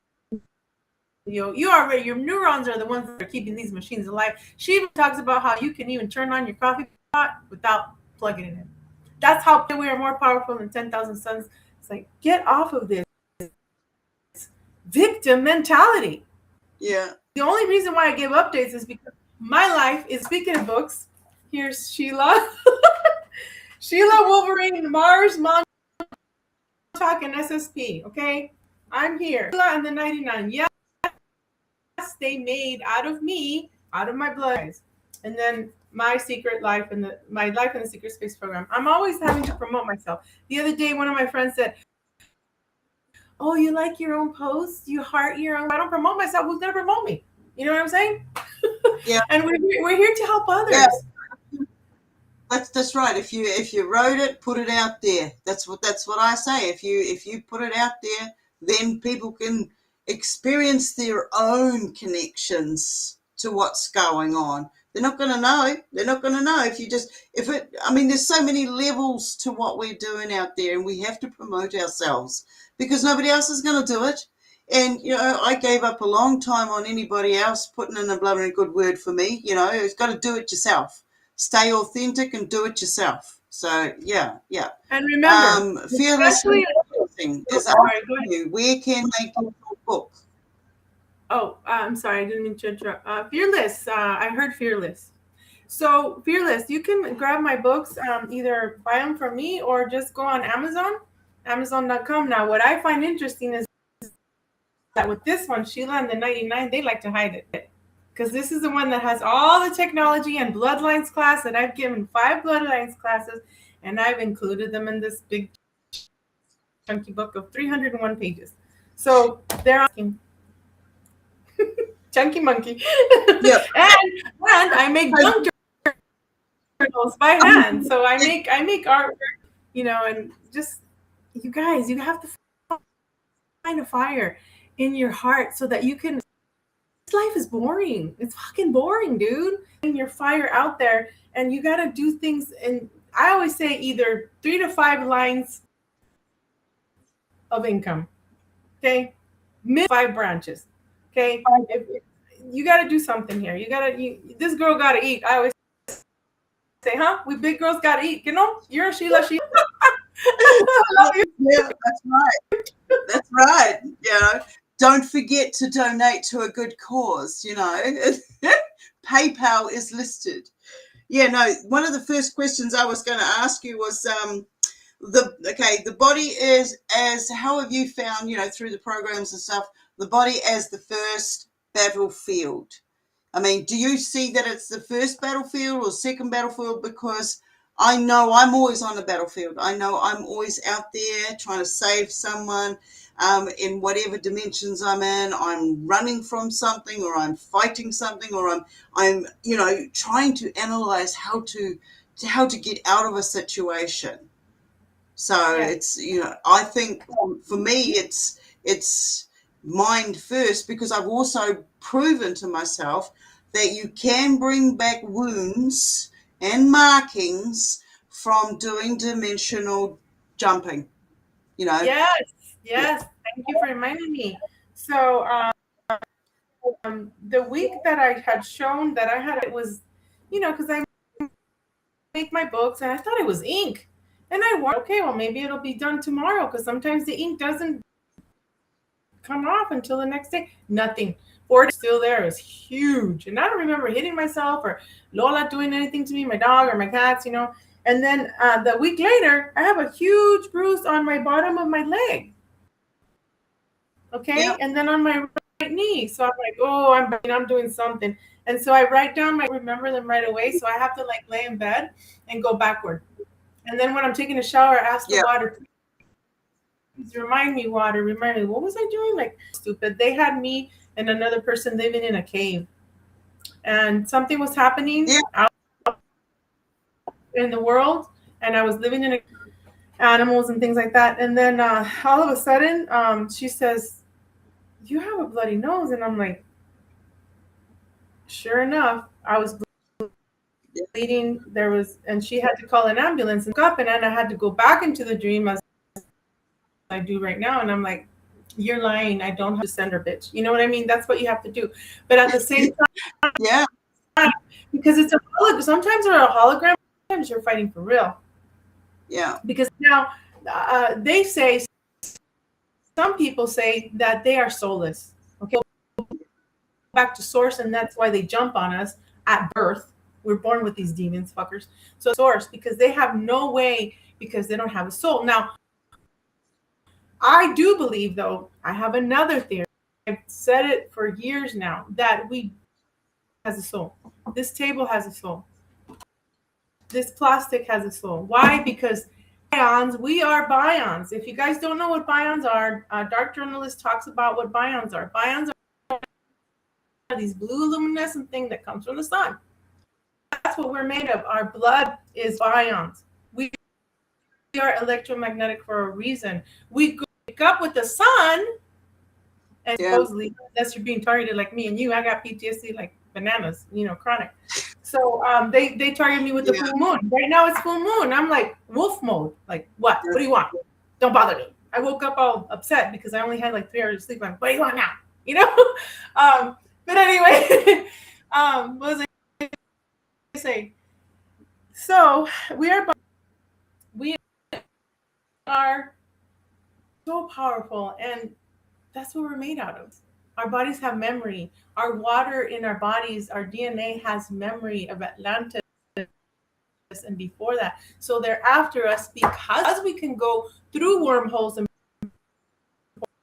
Your neurons are the ones that are keeping these machines alive. She even talks about how you can even turn on your coffee pot without plugging it in. That's how we are more powerful than 10,000 suns. It's like, get off of this victim mentality. Yeah. The only reason why I give updates is because my life is, speaking of books, here's Sheila. Sheila, Wolverine, Mars, Montauk, and SSP. Okay? I'm here. Sheila and the 99. Yes, they made out of me, out of my blood. And then my secret life and my life in the secret space program. I'm always having to promote myself. The other day, one of my friends said, oh, you like your own posts? You heart your own? I don't promote myself. Who's going to promote me? You know what I'm saying? Yeah. And we're here to help others. Yeah. That's right. If you wrote it, put it out there. That's what I say. If you put it out there, then people can experience their own connections to what's going on. They're not going to know. They're not going to know there's so many levels to what we're doing out there, and we have to promote ourselves because nobody else is going to do it. And, I gave up a long time on anybody else putting in a bloody good word for me. You've got to do it yourself. Stay authentic and do it yourself. So, yeah. And remember, Fearless is asking you, where can they get your book? Oh, I'm sorry. I didn't mean to interrupt. Fearless. I heard Fearless. So Fearless, you can grab my books, either buy them from me or just go on Amazon, Amazon.com. Now, what I find interesting is that with this one, Sheila and the 99, they like to hide it. Because this is the one that has all the technology and bloodlines class that I've given 5 bloodlines classes, and I've included them in this big chunky book of 301 pages. So they're asking, chunky monkey. Yep. and I make junk journals by hand. So I make artwork, and just, you guys, you have to find a fire in your heart so that you can. Life is boring. It's fucking boring, dude. And your fire out there, and you got to do things. And I always say either 3 to 5 lines of income. Okay, 5 branches. Okay, you got to do something here. This girl got to eat. I always say, we big girls got to eat. You're a Sheila. Yeah, that's right. Don't forget to donate to a good cause, PayPal is listed. One of the first questions I was going to ask you was the body is, as how have you found, through the programs and stuff, the body as the first battlefield? I mean, do you see that it's the first battlefield or second battlefield? Because I know I'm always on the battlefield. I know I'm always out there trying to save someone. In whatever dimensions I'm in, I'm running from something, or I'm fighting something, or I'm trying to analyze how to get out of a situation. So it's I think for me it's mind first, because I've also proven to myself that you can bring back wounds and markings from doing dimensional jumping. Yes. Thank you for reminding me. So the week that I had shown that I had it was, because I make my books and I thought it was ink. And I wondered, okay, well, maybe it'll be done tomorrow, because sometimes the ink doesn't come off until the next day. Nothing. Board still there. It was huge. And I don't remember hitting myself or Lola doing anything to me, my dog or my cats, And then the week later, I have a huge bruise on my bottom of my leg. Okay. Yeah. And then on my knee. So I'm like, oh, I'm doing something. And so I write down remember them right away. So I have to like lay in bed and go backward. And then when I'm taking a shower, I ask the water, please remind me, water, remind me, what was I doing? Like stupid. They had me and another person living in a cave. And something was happening out in the world. And I was living in animals and things like that. And then all of a sudden, she says, you have a bloody nose. And I'm like, sure enough, I was bleeding. And she had to call an ambulance and up, and then I had to go back into the dream as I do right now. And I'm like, you're lying. I don't have to send her, bitch. You know what I mean? That's what you have to do. But at the same time, because it's a hologram. Sometimes they're a hologram. Sometimes you're fighting for real. Yeah. Because now they say, some people say that they are soulless. Okay. Back to source, and that's why they jump on us at birth. We're born with these demons, fuckers. So source, because they have no way, because they don't have a soul. Now, I do believe, though, I have another theory. I've said it for years now, that we has a soul. This table has a soul. This plastic has a soul. Why? Because bions, we are bions. If you guys don't know what bions are, Dark Journalist talks about what bions are. Bions are these blue luminescent thing that comes from the sun. That's what we're made of. Our blood is bions. We are electromagnetic for a reason. We wake up with the sun, and supposedly, unless you're being targeted like me and you, I got PTSD like bananas, chronic. So they target me with the full moon. Right now it's full moon. I'm like wolf mode. Like, what? What do you want? Don't bother me. I woke up all upset because I only had like 3 hours of sleep. I'm like, what do you want now? But anyway, what was I say? So we are so powerful, and that's what we're made out of. Our bodies have memory. Our water in our bodies, our DNA has memory of Atlantis and before that. So they're after us because we can go through wormholes and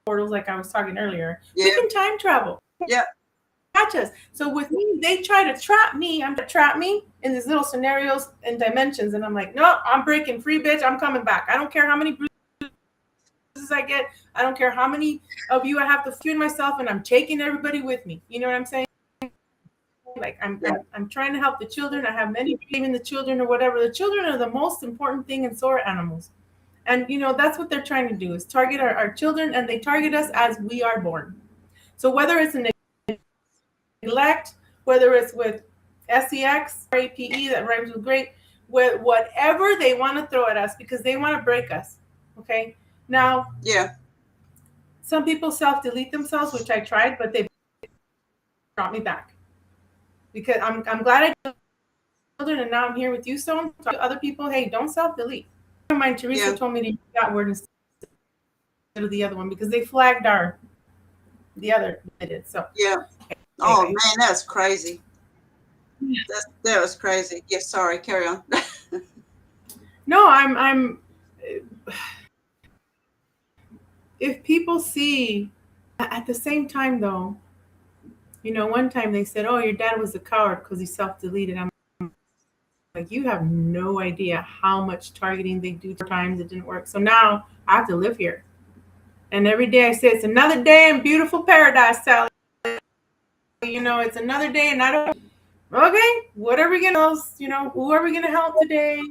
portals, like I was talking earlier. We can time travel. Catch us. So with me, they try to trap me. In these little scenarios and dimensions. And I'm like, no, I'm breaking free, bitch. I'm coming back. I don't care how many bruises I get. I don't care how many of you I have to feud myself, and I'm taking everybody with me. You know what I'm saying? Like I'm trying to help the children. I have many even the children or whatever. The children are the most important thing in solar animals. And that's what they're trying to do, is target our children, and they target us as we are born. So whether it's an neglect, whether it's with SEX, APE, that rhymes with great, with whatever they want to throw at us, because they want to break us. Okay. Now, some people self-delete themselves, which I tried, but they brought me back. Because I'm glad I children, and now I'm here with you, Stone. To other people, hey, don't self-delete. Mind Teresa told me to use that word instead of the other one, because they flagged the other did. So Oh man, that's crazy. That was crazy. Yeah, sorry, carry on. No, I'm if people see, at the same time though, one time they said, oh, your dad was a coward because he self-deleted. I'm like, you have no idea how much targeting they do. Times it didn't work. So now I have to live here. And every day I say, it's another day in beautiful paradise, Sally. It's another day, and I don't, okay, what are we going to, who are we going to help today?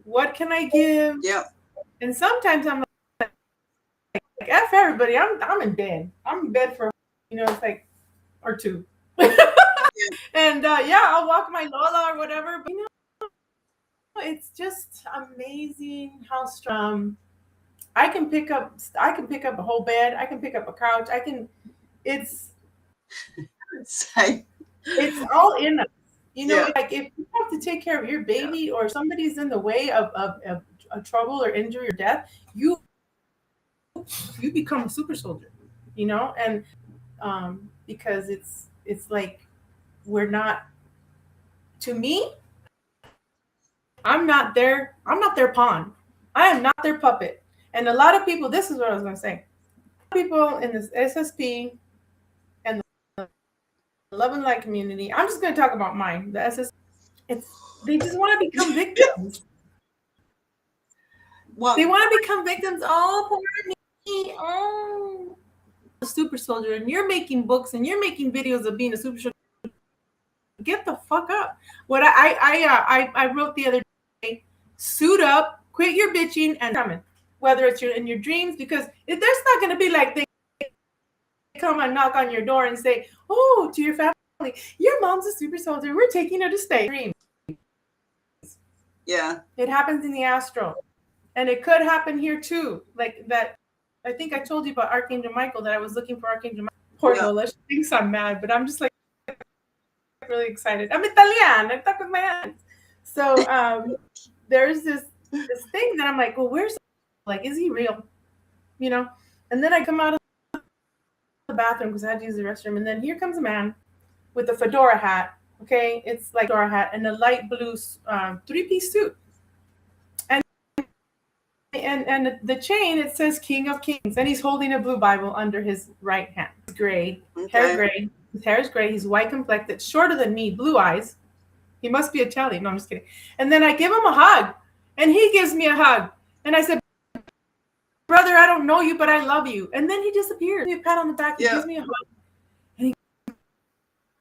What can I give? And sometimes I'm like, F everybody, I'm in bed. I'm in bed for, it's like, or 2. And I'll walk my Lola or whatever. But it's just amazing how strong I can pick up a whole bed. I can pick up a couch. It's all in us. Like if you have to take care of your baby or somebody's in the way of a trouble or injury or death, you become a super soldier, and because it's like, we're not, to me, I'm not their pawn. I am not their puppet. And a lot of people, this is what I was going to say. People in this SSP and love and light community. I'm just going to talk about mine. The SS. They just want to become victims. Well, they want to become victims. Oh, poor me. Oh, a super soldier, and you're making books and you're making videos of being a super soldier. Get the fuck up. What I wrote the other day: suit up, quit your bitching, and coming. Whether it's in your dreams, because there's not going to be like they come and knock on your door and say, "Oh, to your family, your mom's a super soldier. We're taking her to stay." Dreams. Yeah, it happens in the astral, and it could happen here too. Like that. I think I told you about Archangel Michael, that I was looking for Archangel Michael. Poor Lola, she thinks I'm mad, but I'm just like really excited. I'm Italian. I talk with my hands. So there's this thing that I'm like, well, where's, like, is he real? You know? And then I come out of the bathroom because I had to use the restroom, and then here comes a man with a fedora hat. Okay, it's like a fedora hat and a light blue 3-piece suit. And the chain, it says King of Kings, and he's holding a blue Bible under his right hand. He's gray, hair gray. His hair is gray. He's white complected, shorter than me, blue eyes. He must be Italian. No, I'm just kidding. And then I give him a hug, and he gives me a hug. And I said, brother, I don't know you, but I love you. And then he disappears. He gives me a pat on the back. He gives me a hug. And he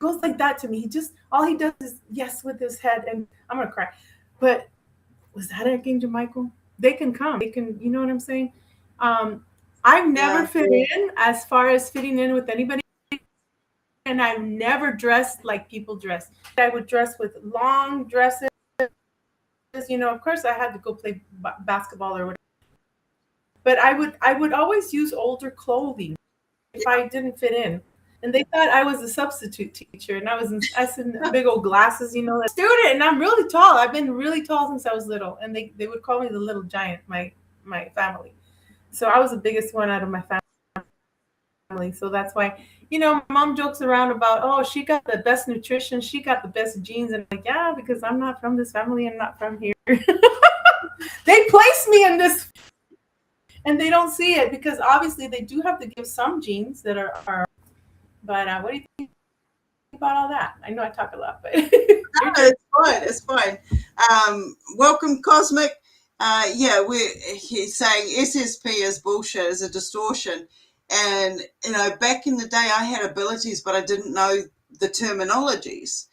goes like that to me. All he does is yes with his head. And I'm going to cry. But was that Archangel Michael? They can come. They can, you know what I'm saying? I've never fit in as far as fitting in with anybody. And I've never dressed like people dress. I would dress with long dresses. You know, of course, I had to go play basketball or whatever. But I would always use older clothing if I didn't fit in. And they thought I was a substitute teacher. And I was in big old glasses, you know, like student. And I'm really tall. I've been really tall since I was little. And they would call me the little giant, my family. So I was the biggest one out of my family. So that's why, you know, mom jokes around about, oh, she got the best nutrition. She got the best genes. And I'm like, yeah, because I'm not from this family. I'm not from here. They place me in this. And they don't see it because obviously they do have to give some genes that are but what do you think about all that? I know I talk a lot, but it's fine. Welcome, Cosmic. He's saying SSP is bullshit, is a distortion. And, you know, back in the day I had abilities, but I didn't know the terminologies.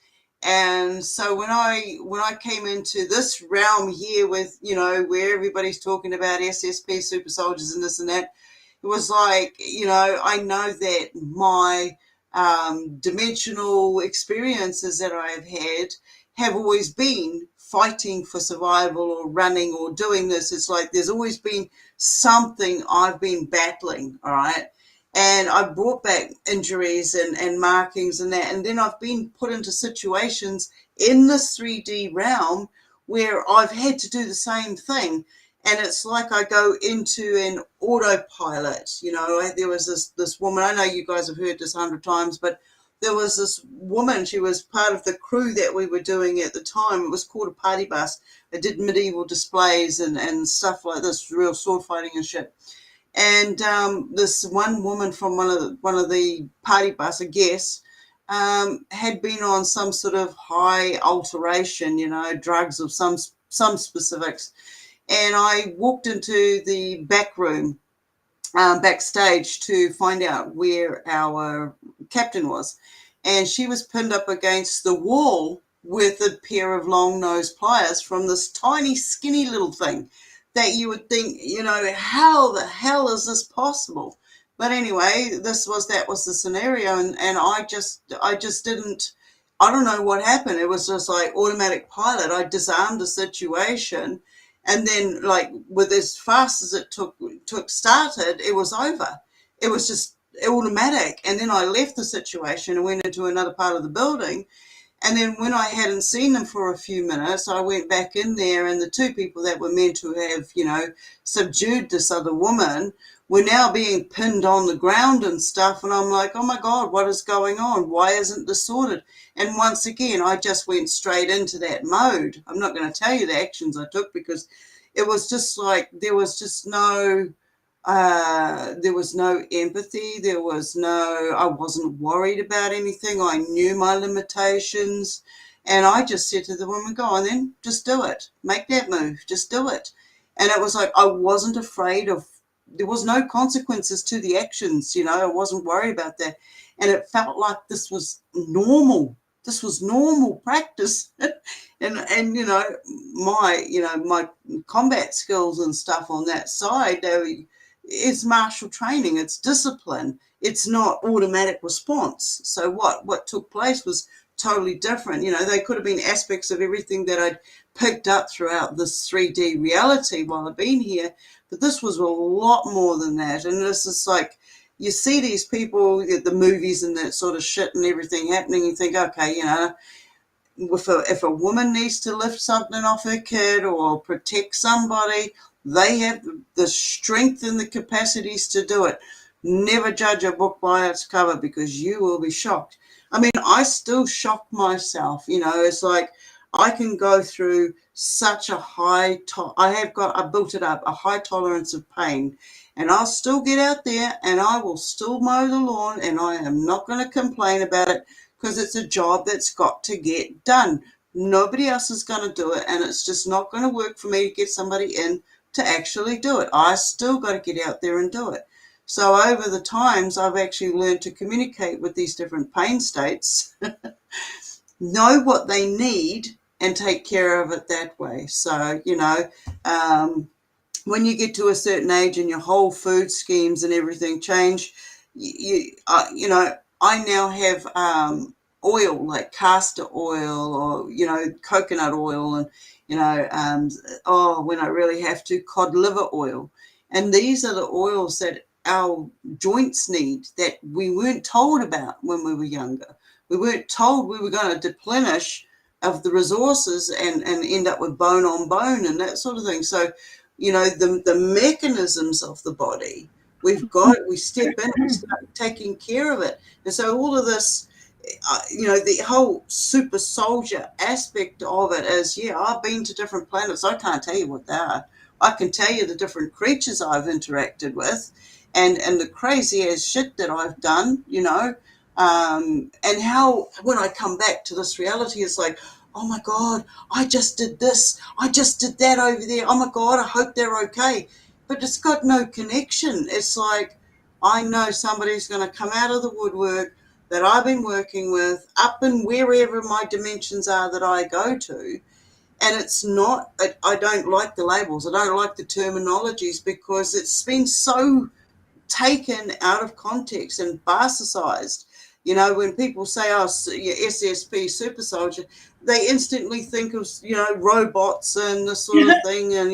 And so when I came into this realm here with, you know, where everybody's talking about SSP, super soldiers and this and that, it was like, you know, I know that my dimensional experiences that I have had have always been fighting for survival or running or doing this. It's like there's always been something I've been battling, all right? And I brought back injuries and markings and that. And then I've been put into situations in this 3D realm where I've had to do the same thing. And it's like I go into an autopilot. You know, there was this woman, I know you guys have heard this 100 times, but there was this woman, she was part of the crew that we were doing at the time. It was called a party bus. It did medieval displays and stuff like this, real sword fighting and shit. And this one woman from one of the party bus, I guess, had been on some sort of high alteration, you know, drugs of some specifics. And I walked into the back room, backstage, to find out where our captain was. And she was pinned up against the wall with a pair of long-nosed pliers from this tiny, skinny little thing that you would think, you know, how the hell is this possible? But anyway, that was the scenario. And I just didn't, I don't know what happened. It was just like automatic pilot. I disarmed the situation. And then, like, with as fast as it started, it was over. It was just automatic. And then I left the situation and went into another part of the building. And then when I hadn't seen them for a few minutes, I went back in there, and the two people that were meant to have, you know, subdued this other woman were now being pinned on the ground and stuff. And I'm like, oh my God, what is going on? Why isn't this sorted? And once again, I just went straight into that mode. I'm not going to tell you the actions I took because it was just like there was just no There was no empathy. I wasn't worried about anything. I knew my limitations. And I just said to the woman, go on then, just do it. Make that move, just do it. And it was like, I wasn't afraid of, there was no consequences to the actions, I wasn't worried about that. And it felt like this was normal. This was normal practice. and my combat skills and stuff on that side, it's martial training, it's discipline, it's not automatic response. So what took place was totally different. They could have been aspects of everything that I'd picked up throughout this 3D reality while I've been here, but this was a lot more than that. And this is like, you see these people, the movies and that sort of shit and everything happening, you think, okay, if a woman needs to lift something off her kid or protect somebody, they have the strength and the capacities to do it. Never judge a book by its cover, because you will be shocked. I mean, I still shock myself. It's like I can go through such a I built it up, a high tolerance of pain, and I'll still get out there and I will still mow the lawn, and I am not going to complain about it, because it's a job that's got to get done. Nobody else is going to do it, and it's just not going to work for me to get somebody in to actually do it. I still got to get out there and do it. So over the times, I've actually learned to communicate with these different pain states, know what they need, and take care of it that way. So, when you get to a certain age and your whole food schemes and everything change, I now have oil, like castor oil or, coconut oil, and, when I really have to, cod liver oil. And these are the oils that our joints need, that we weren't told about when we were younger. We weren't told we were going to deplenish of the resources and end up with bone on bone and that sort of thing. So, the mechanisms of the body, we step in and start taking care of it. And so all of this, the whole super soldier aspect of it is, I've been to different planets. I can't tell you what they are. I can tell you the different creatures I've interacted with, and the crazy ass shit that I've done, and how when I come back to this reality, it's like, oh my God, I just did this, I just did that over there. Oh my God, I hope they're okay. But it's got no connection. It's like, I know somebody's going to come out of the woodwork that I've been working with up and wherever my dimensions are that I go to. And it's not, I don't like the labels. I don't like the terminologies, because it's been so taken out of context and bastardized. When people say, oh, SSP, super soldier, they instantly think of, robots and this sort of thing. And,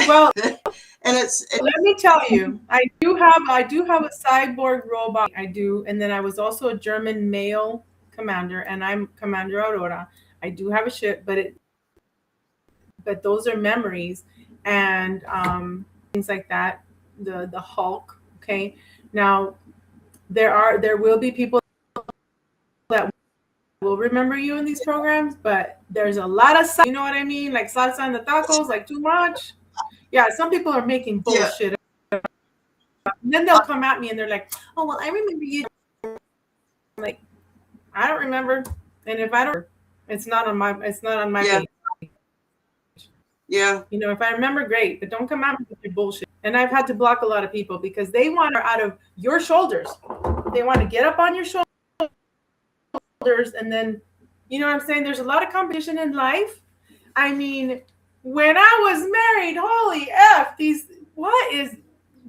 Well, and let me tell you, I do have a cyborg robot. I do. And then I was also a German male commander, and I'm Commander Aurora. I do have a ship, but those are memories and things like that. The Hulk. Okay. Now there will be people that will remember you in these programs, but there's a lot of, you know what I mean? Like salsa and the tacos, like too much. Yeah. Some people are making bullshit. Yeah. And then they'll come at me and they're like, oh, well, I remember you. I'm like, I don't remember. And if I don't, it's not on my yeah. page. Yeah. If I remember, great, but don't come at me with your bullshit. And I've had to block a lot of people because they want her out of your shoulders. They want to get up on your shoulders, and then, you know what I'm saying? There's a lot of competition in life. I mean, when I was married, holy F, what is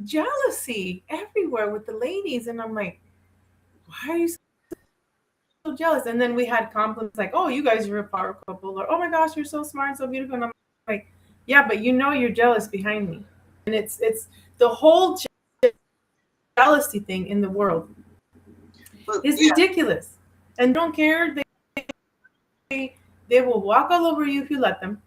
jealousy everywhere with the ladies? And I'm like, why are you so jealous? And then we had compliments like, oh, you guys are a power couple, or oh my gosh, you're so smart and so beautiful. And I'm like, yeah, but you're jealous behind me. And it's the whole jealousy thing in the world is ridiculous. And don't care. They will walk all over you if you let them.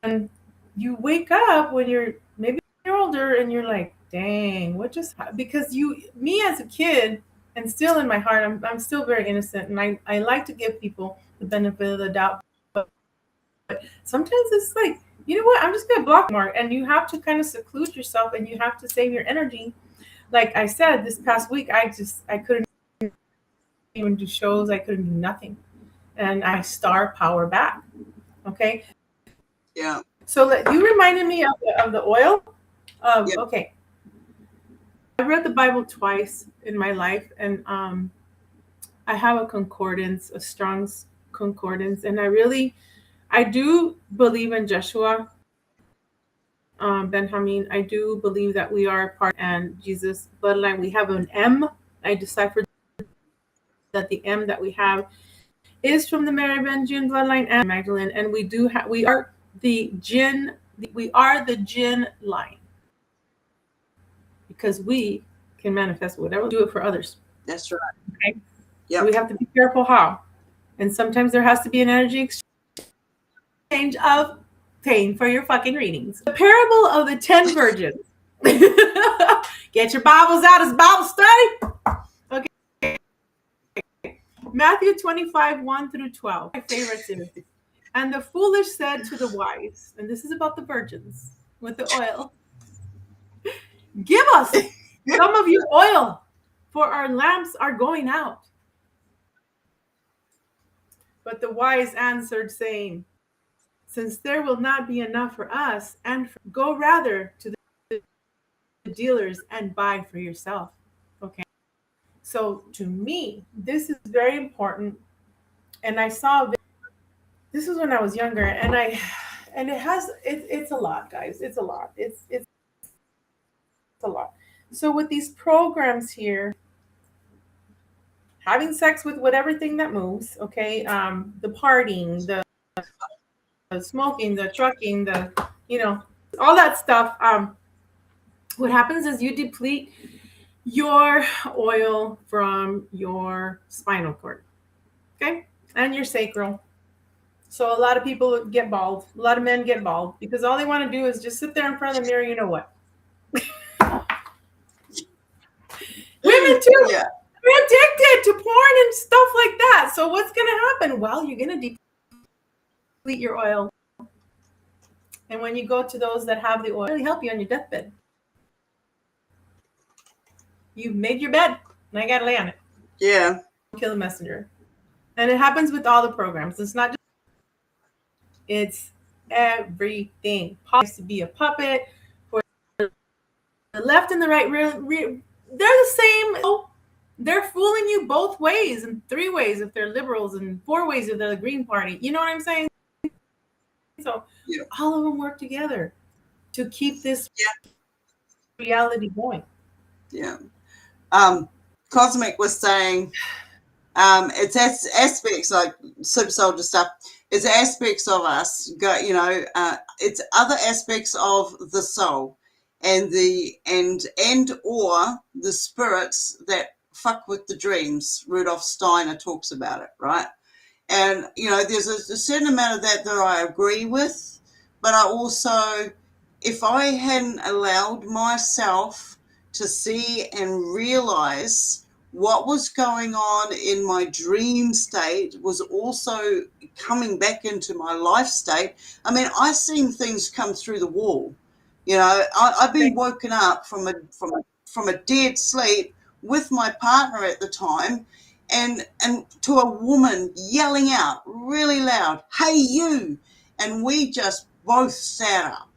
And you wake up when you're maybe older and you're like, dang, what just happened? Because me as a kid, and still in my heart, I'm still very innocent, and I like to give people the benefit of the doubt. But sometimes it's like you know what? I'm just gonna block Mark, and you have to kind of seclude yourself, and you have to save your energy. Like I said, this past week, I couldn't even do shows. I couldn't do nothing, and I star power back. Okay, Yeah. so you reminded me of the oil. Yeah. Okay, I read the Bible twice in my life, and I have a concordance, a Strong's concordance, and I do believe in Joshua, Benjamin. I do believe that we are part and Jesus bloodline. We have an M. I deciphered that the M that we have is from the Merovingian bloodline and Magdalene, and we are the Jinn. We are the Jinn line because we can manifest whatever we do it for others. That's right. Okay. Yeah. So we have to be careful how, and sometimes there has to be an energy exchange of paying for your fucking readings. The parable of the 10 virgins. Get your Bibles out. It's Bible study. Okay. Matthew 25, 1 through 12. My favorites is. And the foolish said to the wise, and this is about the virgins with the oil, give us some of your oil, for our lamps are going out. But the wise answered, saying, since there will not be enough for us, and go rather to the dealers and buy for yourself. Okay. So to me, this is very important. And I saw this was when I was younger, and it's a lot, guys. It's a lot. It's a lot. So with these programs here, having sex with everything that moves, okay, the partying, the smoking, the trucking, all that stuff. What happens is you deplete your oil from your spinal cord, okay, and your sacral. So a lot of people get bald. A lot of men get bald because all they want to do is just sit there in front of the mirror. You know what? Women too. Yeah. They're addicted to porn and stuff like that. So what's going to happen? Well, you're going to deplete your oil. And when you go to those that have the oil, it'll really help you on your deathbed. You've made your bed, and I got to lay on it. Yeah. Kill the messenger. And it happens with all the programs. It's not just, it's everything. Has to be a puppet. For the left and the right, they're the same. They're fooling you both ways and 3 ways if they're liberals and 4 ways if they're the Green Party. You know what I'm saying? So yeah. All of them work together to keep this reality going. Yeah. Cosmic was saying it's aspects like super soldier stuff. It's aspects of us, it's other aspects of the soul and or the spirits that fuck with the dreams. Rudolf Steiner talks about it, right? And, there's a certain amount of that I agree with, but I also, if I hadn't allowed myself to see and realize what was going on in my dream state was also coming back into my life state. I mean, I've seen things come through the wall. I've been woken up from a dead sleep with my partner at the time, and to a woman yelling out really loud, "Hey, you!" And we just both sat up.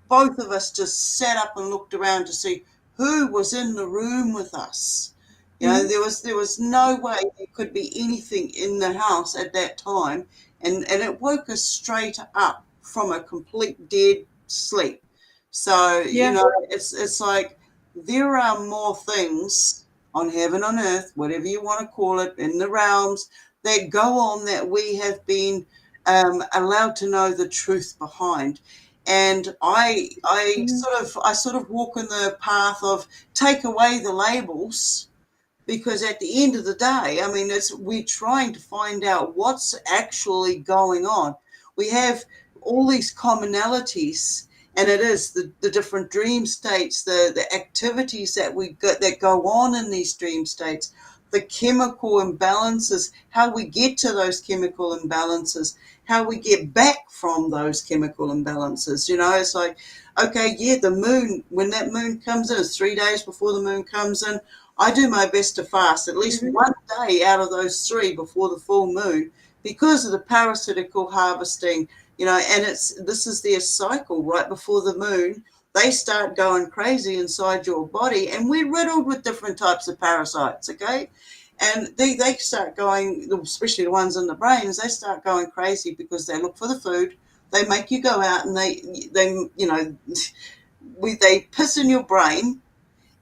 Both of us just sat up and looked around to see who was in the room with us. There was no way there could be anything in the house at that time, and it woke us straight up from a complete dead sleep. So it's like there are more things on heaven, on earth, whatever you want to call it, in the realms that go on that we have been allowed to know the truth behind. And I sort of walk in the path of take away the labels, because at the end of the day, I mean, we're trying to find out what's actually going on. We have all these commonalities, and it is the different dream states, the activities that that go on in these dream states, the chemical imbalances, how we get to those chemical imbalances, how we get back from those chemical imbalances. It's like, okay, yeah, the moon, when that moon comes in, it's 3 days before the moon comes in. I do my best to fast at least one day out of those 3 before the full moon because of the parasitical harvesting, and this is their cycle right before the moon. They start going crazy inside your body, and we're riddled with different types of parasites, okay? And they start going, especially the ones in the brains, they start going crazy because they look for the food. They make you go out and they piss in your brain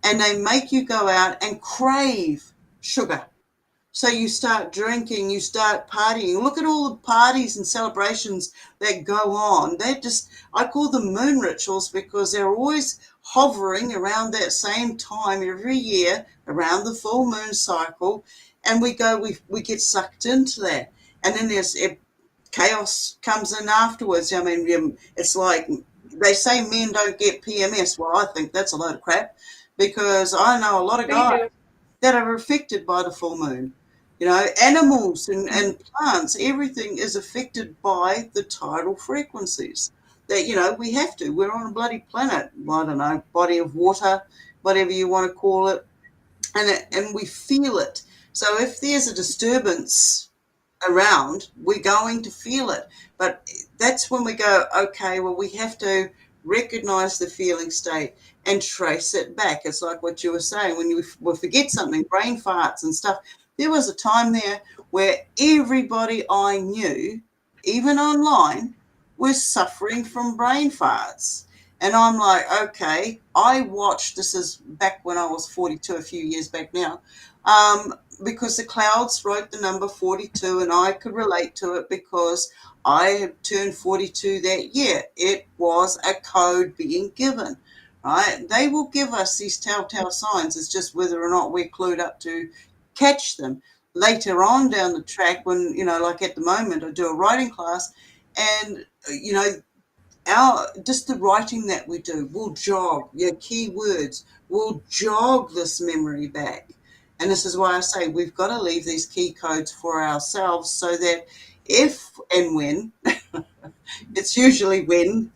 and they make you go out and crave sugar. So you start drinking, you start partying. Look at all the parties and celebrations that go on. I call them moon rituals because they're always hovering around that same time every year, around the full moon cycle. And we get sucked into that. And then chaos comes in afterwards. I mean, it's like they say men don't get PMS. Well, I think that's a load of crap because I know a lot of guys that are affected by the full moon. Animals and plants, everything is affected by the tidal frequencies that, we have to. We're on a bloody planet, I don't know, body of water, whatever you want to call it, and we feel it. So if there's a disturbance around, we're going to feel it. But that's when we go, okay, well, we have to recognize the feeling state and trace it back. It's like what you were saying, when you forget something, brain farts and stuff. There was a time there where everybody I knew, even online, was suffering from brain farts. And I'm like, okay, this is back when I was 42, a few years back now, because the clouds wrote the number 42 and I could relate to it because I had turned 42 that year. It was a code being given, right? They will give us these telltale signs. It's just whether or not we're clued up to catch them. Later on down the track, when, like at the moment, I do a writing class and, just the writing that we do will jog your keywords, will jog this memory back. And this is why I say we've got to leave these key codes for ourselves so that if and when, it's usually when,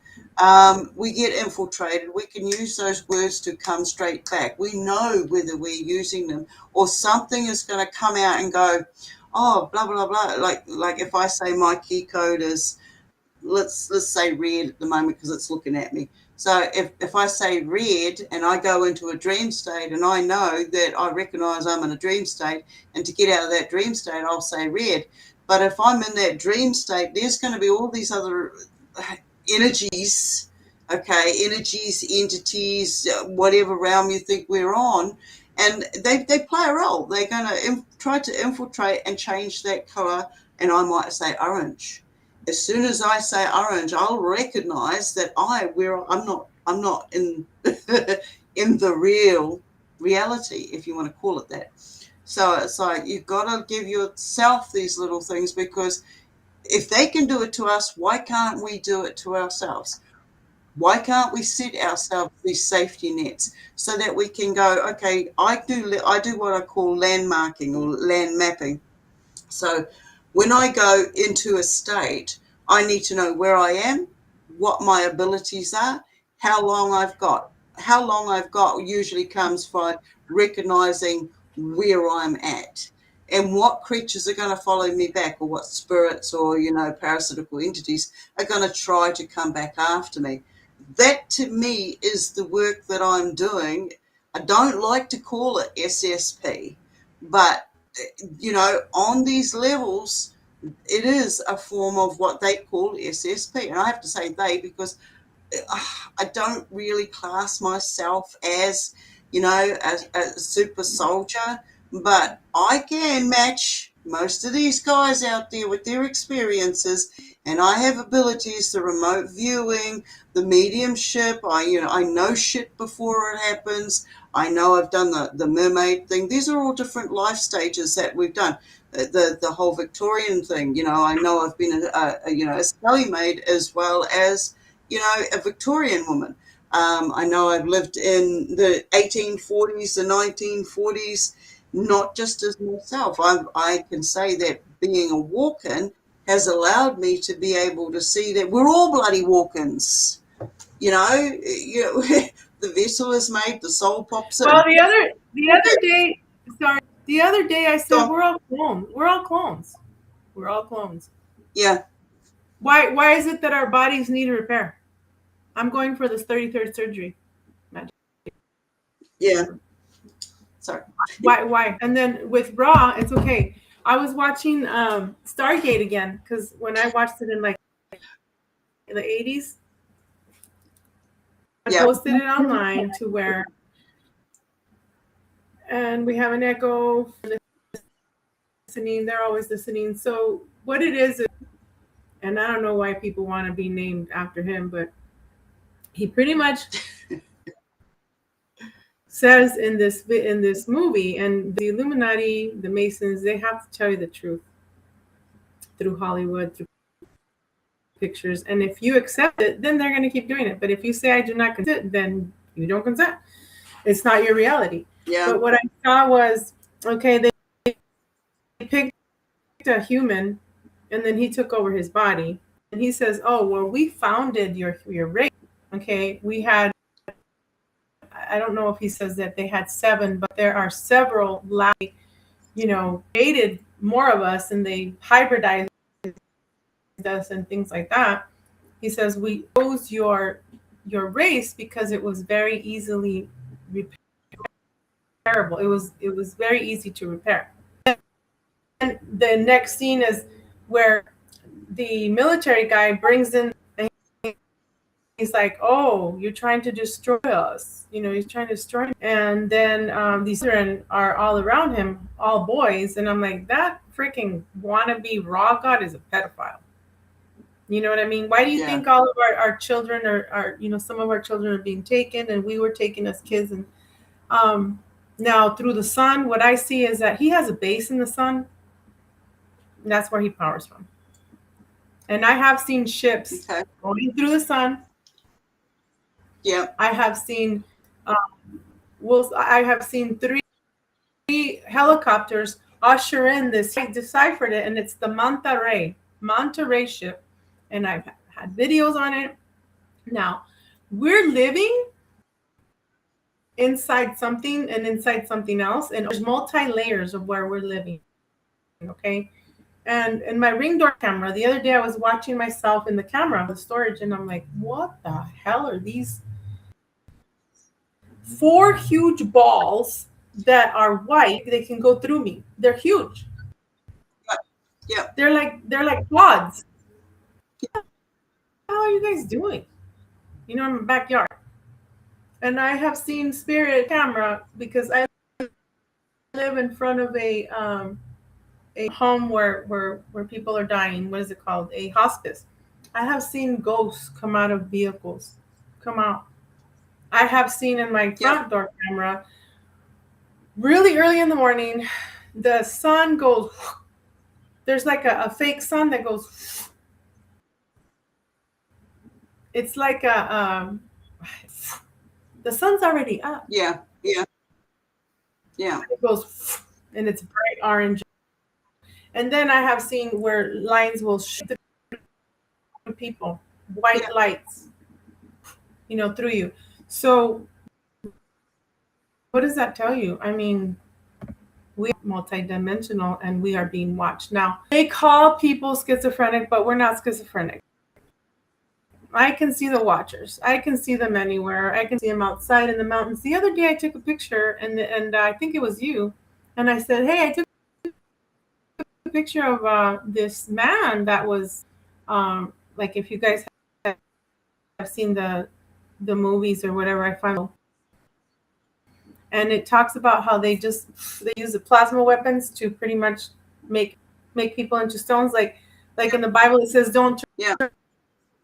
we get infiltrated, we can use those words to come straight back. We know whether we're using them or something is going to come out and go, oh, blah, blah, blah. Like if I say my key code is, let's say red at the moment because it's looking at me. So if I say red and I go into a dream state and I know that I recognize I'm in a dream state, and to get out of that dream state, I'll say red. But if I'm in that dream state, there's going to be all these other energies, entities, whatever realm you think we're on, and they play a role. They're going to try to infiltrate and change that color, and I might say orange. As soon as I say orange, I'll recognize that I'm not in in the real reality, if you want to call it that. So it's like you've got to give yourself these little things, because if they can do it to us, why can't we do it to ourselves? Why can't we set ourselves these safety nets so that we can go, okay, I do what I call landmarking or land mapping. So when I go into a state, I need to know where I am, what my abilities are, how long I've got. How long I've got usually comes by recognizing where I'm at and what creatures are going to follow me back, or what spirits or, parasitical entities are going to try to come back after me. That to me is the work that I'm doing. I don't like to call it SSP, but on these levels, it is a form of what they call SSP. And I have to say they because I don't really class myself as, a super soldier, but I can match most of these guys out there with their experiences, and I have abilities, the remote viewing, the mediumship. I know shit before it happens. I know I've done the mermaid thing. These are all different life stages that we've done. The whole Victorian thing, I know I've been a Scully maid as well as, a Victorian woman. I know I've lived in the 1840s, the 1940s, not just as myself. I can say that being a walk-in, has allowed me to be able to see that we're all bloody walk-ins. You know, the vessel is made, the soul pops in. Well, the other day I said we're all clones. We're all clones. We're all clones. Yeah. Why is it that our bodies need repair? I'm going for this 33rd surgery. Magic. Yeah. Sorry. Why? And then with Raw, it's okay. I was watching Stargate again because when I watched it in like the 80s, I posted it online to where, and we have an echo for listening. They're always listening. So what it is, and I don't know why people want to be named after him, but he pretty much says in this movie, and the Illuminati, the Masons, they have to tell you the truth through Hollywood, through pictures, and if you accept it, then they're going to keep doing it. But if you say I do not consent, then you don't consent. It's not your reality. Yeah. But what I saw was, okay, they picked a human, and then he took over his body, and he says, oh, well, we founded your race. Okay, we had, I don't know if he says that they had 7, but there are several, created more of us, and they hybridized us and things like that. He says we chose your race because it was very easily repairable. It was very easy to repair. And the next scene is where the military guy brings in, he's like, oh, you're trying to destroy us. He's trying to destroy me. And then these children are all around him, all boys. And I'm like, that freaking wannabe raw god is a pedophile. You know what I mean? Why do you think all of our children are, some of our children are being taken, and we were taken as kids? And now through the sun, what I see is that he has a base in the sun. And that's where he powers from. And I have seen ships going through the sun. Yeah. I have seen, I have seen 3 helicopters usher in this. I deciphered it, and it's the Manta Ray ship. And I've had videos on it. Now, we're living inside something and inside something else. And there's multi-layers of where we're living. Okay. And in my Ring Door camera, the other day I was watching myself in the camera, the storage, and I'm like, what the hell are these 4 huge balls that are white? They can go through me. They're huge. Yeah. They're like quads. How are you guys doing? In my backyard. And I have seen spirit camera because I live in front of a home where people are dying. What is it called? A hospice. I have seen ghosts come out of vehicles. Come out. I have seen in my front door camera, really early in the morning, the sun goes, there's like a fake sun that goes, it's like the sun's already up. Yeah. It goes, and it's bright orange. And then I have seen where lines will shoot through people, white lights, through you. So what does that tell you? I mean, we are multidimensional and we are being watched. Now, they call people schizophrenic, but we're not schizophrenic. I can see the watchers. I can see them anywhere. I can see them outside in the mountains. The other day I took a picture, and I think it was you, and I said, hey, I took a picture of this man that was, like, if you guys have seen the movies or whatever, I find, and it talks about how they use the plasma weapons to pretty much make people into stones. Like in the Bible, it says, don't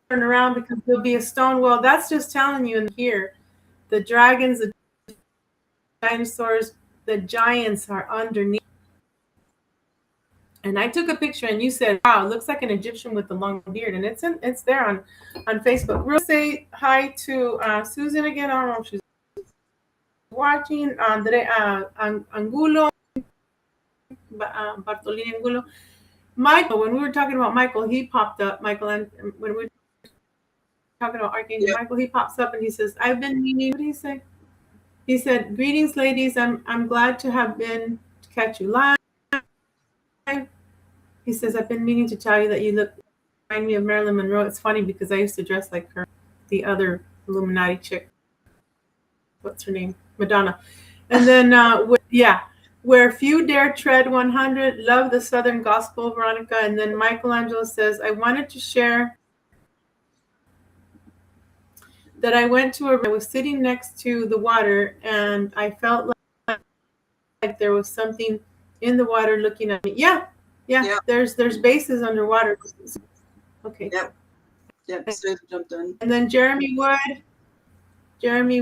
turn around because there'll be a stone. Well, that's just telling you in here, the dragons, the dinosaurs, the giants are underneath. And I took a picture, and you said, wow, it looks like an Egyptian with a long beard. And it's there on Facebook. We'll say hi to Susan again. I don't know if she's watching. Angulo, Bartolini Angulo. Michael, when we were talking about Michael, he popped up. Michael, and when we were talking about Archangel Michael, he pops up and he says, "I've been meaning." What did he say? He said, "Greetings, ladies. I'm glad to have been to catch you live." He says, "I've been meaning to tell you that you look remind me of Marilyn Monroe." It's funny because I used to dress like her, the other Illuminati chick. What's her name? Madonna. And then, where few dare tread 100. Love the Southern Gospel, Veronica. And then Michelangelo says, "I wanted to share that I was sitting next to the water and I felt like there was something in the water looking at me." Yeah. There's bases underwater. Okay. Yep. So jumped in. And then Jeremy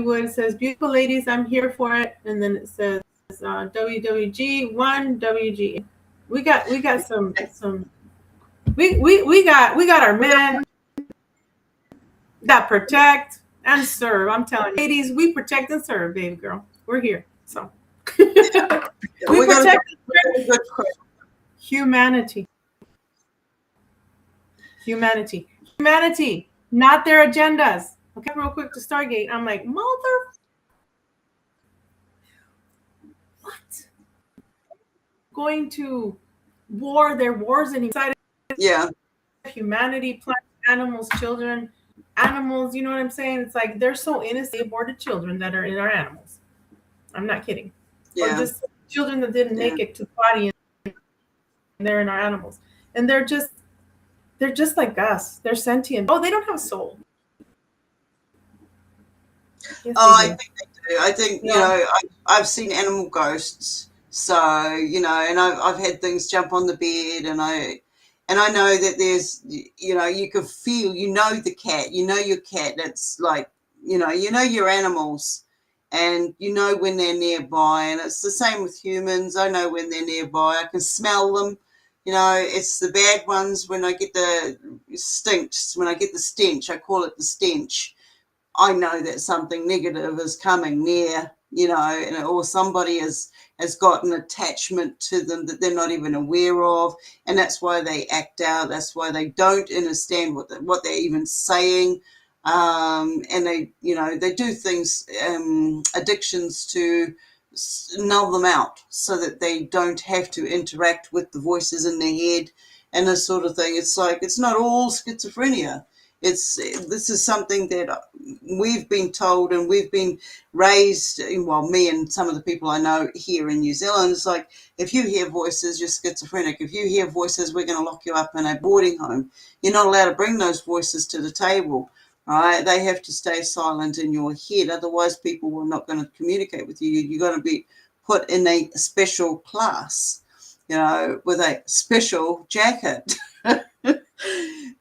Wood says, "Beautiful ladies, I'm here for it." And then it says WWG1 WG. We got some we got our men that protect and serve. I'm telling you, ladies, we protect and serve, baby girl. We're here. So we protect and serve humanity. Humanity, not their agendas. Okay, real quick to Stargate. I'm like, mother, what? Going to war? Their wars inside of humanity, plants, animals, children, animals. You know what I'm saying? It's like they're so innocent, aborted children that are in our animals. I'm not kidding. Or just children that didn't make it to the body, and they're in our animals, and they're just like us. They're sentient. Oh, they don't have a soul. Yes, I think they do. I think, you know, I've seen animal ghosts. So, you know, and I've had things jump on the bed, and I know that there's, you know, you can feel, you know, the cat, you know, your cat. That's like, you know your animals, and you know when they're nearby. And it's the same with humans. I know when they're nearby. I can smell them. You know, it's the bad ones when I get the stench, I call it the stench. I know that something negative is coming near, you know, or somebody has got an attachment to them that they're not even aware of. And that's why they act out. That's why they don't understand what they're even saying. And they, you know, they do things, addictions to null them out so that they don't have to interact with the voices in their head and this sort of thing. It's like, it's not all schizophrenia. This is something that we've been told, and we've been raised, well, me and some of the people I know here in New Zealand, it's like, if you hear voices, you're schizophrenic. If you hear voices, we're going to lock you up in a boarding home. You're not allowed to bring those voices to the table. Right? They have to stay silent in your head. Otherwise, people are not going to communicate with you. You're going to be put in a special class, you know, with a special jacket.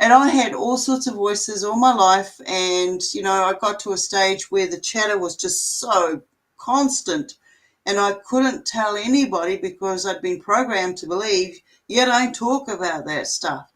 And I had all sorts of voices all my life. And, you know, I got to a stage where the chatter was just so constant. And I couldn't tell anybody because I'd been programmed to believe, you don't talk about that stuff.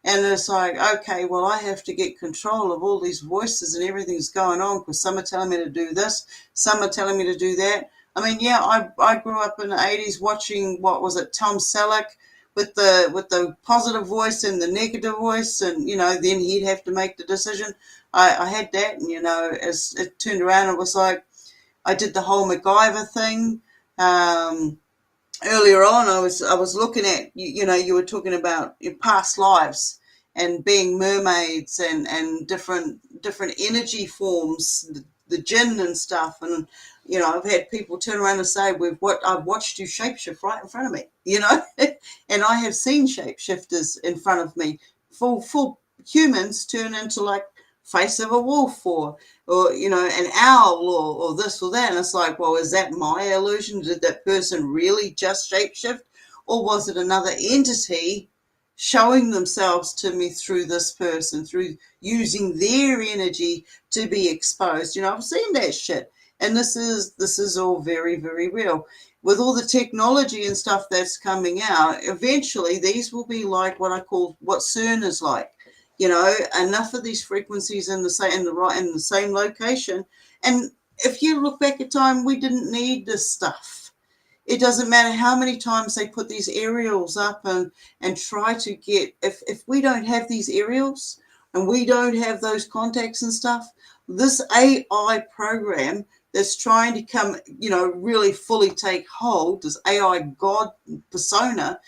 And it's like, okay, well, I have to get control of all these voices and everything's going on because some are telling me to do this, some are telling me to do that. I mean, yeah, I grew up in the 80s watching, what was it, Tom Selleck with the positive voice and the negative voice, and, you know, then he'd have to make the decision. I had that, and, you know, as it turned around, it was like I did the whole MacGyver thing. Earlier on, I was looking at, you know, you were talking about your past lives and being mermaids and different energy forms, the jinn and stuff. And, you know, I've had people turn around and say, I've watched you shapeshift right in front of me, you know, and I have seen shapeshifters in front of me, full humans turn into like face of a wolf or you know, an owl or this or that. And it's like, well, is that my illusion? Did that person really just shapeshift, or was it another entity showing themselves to me through this person, through using their energy to be exposed? You know, I've seen that shit, and this is all very, very real. With all the technology and stuff that's coming out, eventually these will be like what CERN is like. You know, enough of these frequencies in the same location. And if you look back at time, we didn't need this stuff. It doesn't matter how many times they put these aerials up and try to get, if we don't have these aerials and we don't have those contacts and stuff, this AI program that's trying to come, really fully take hold, this AI God persona,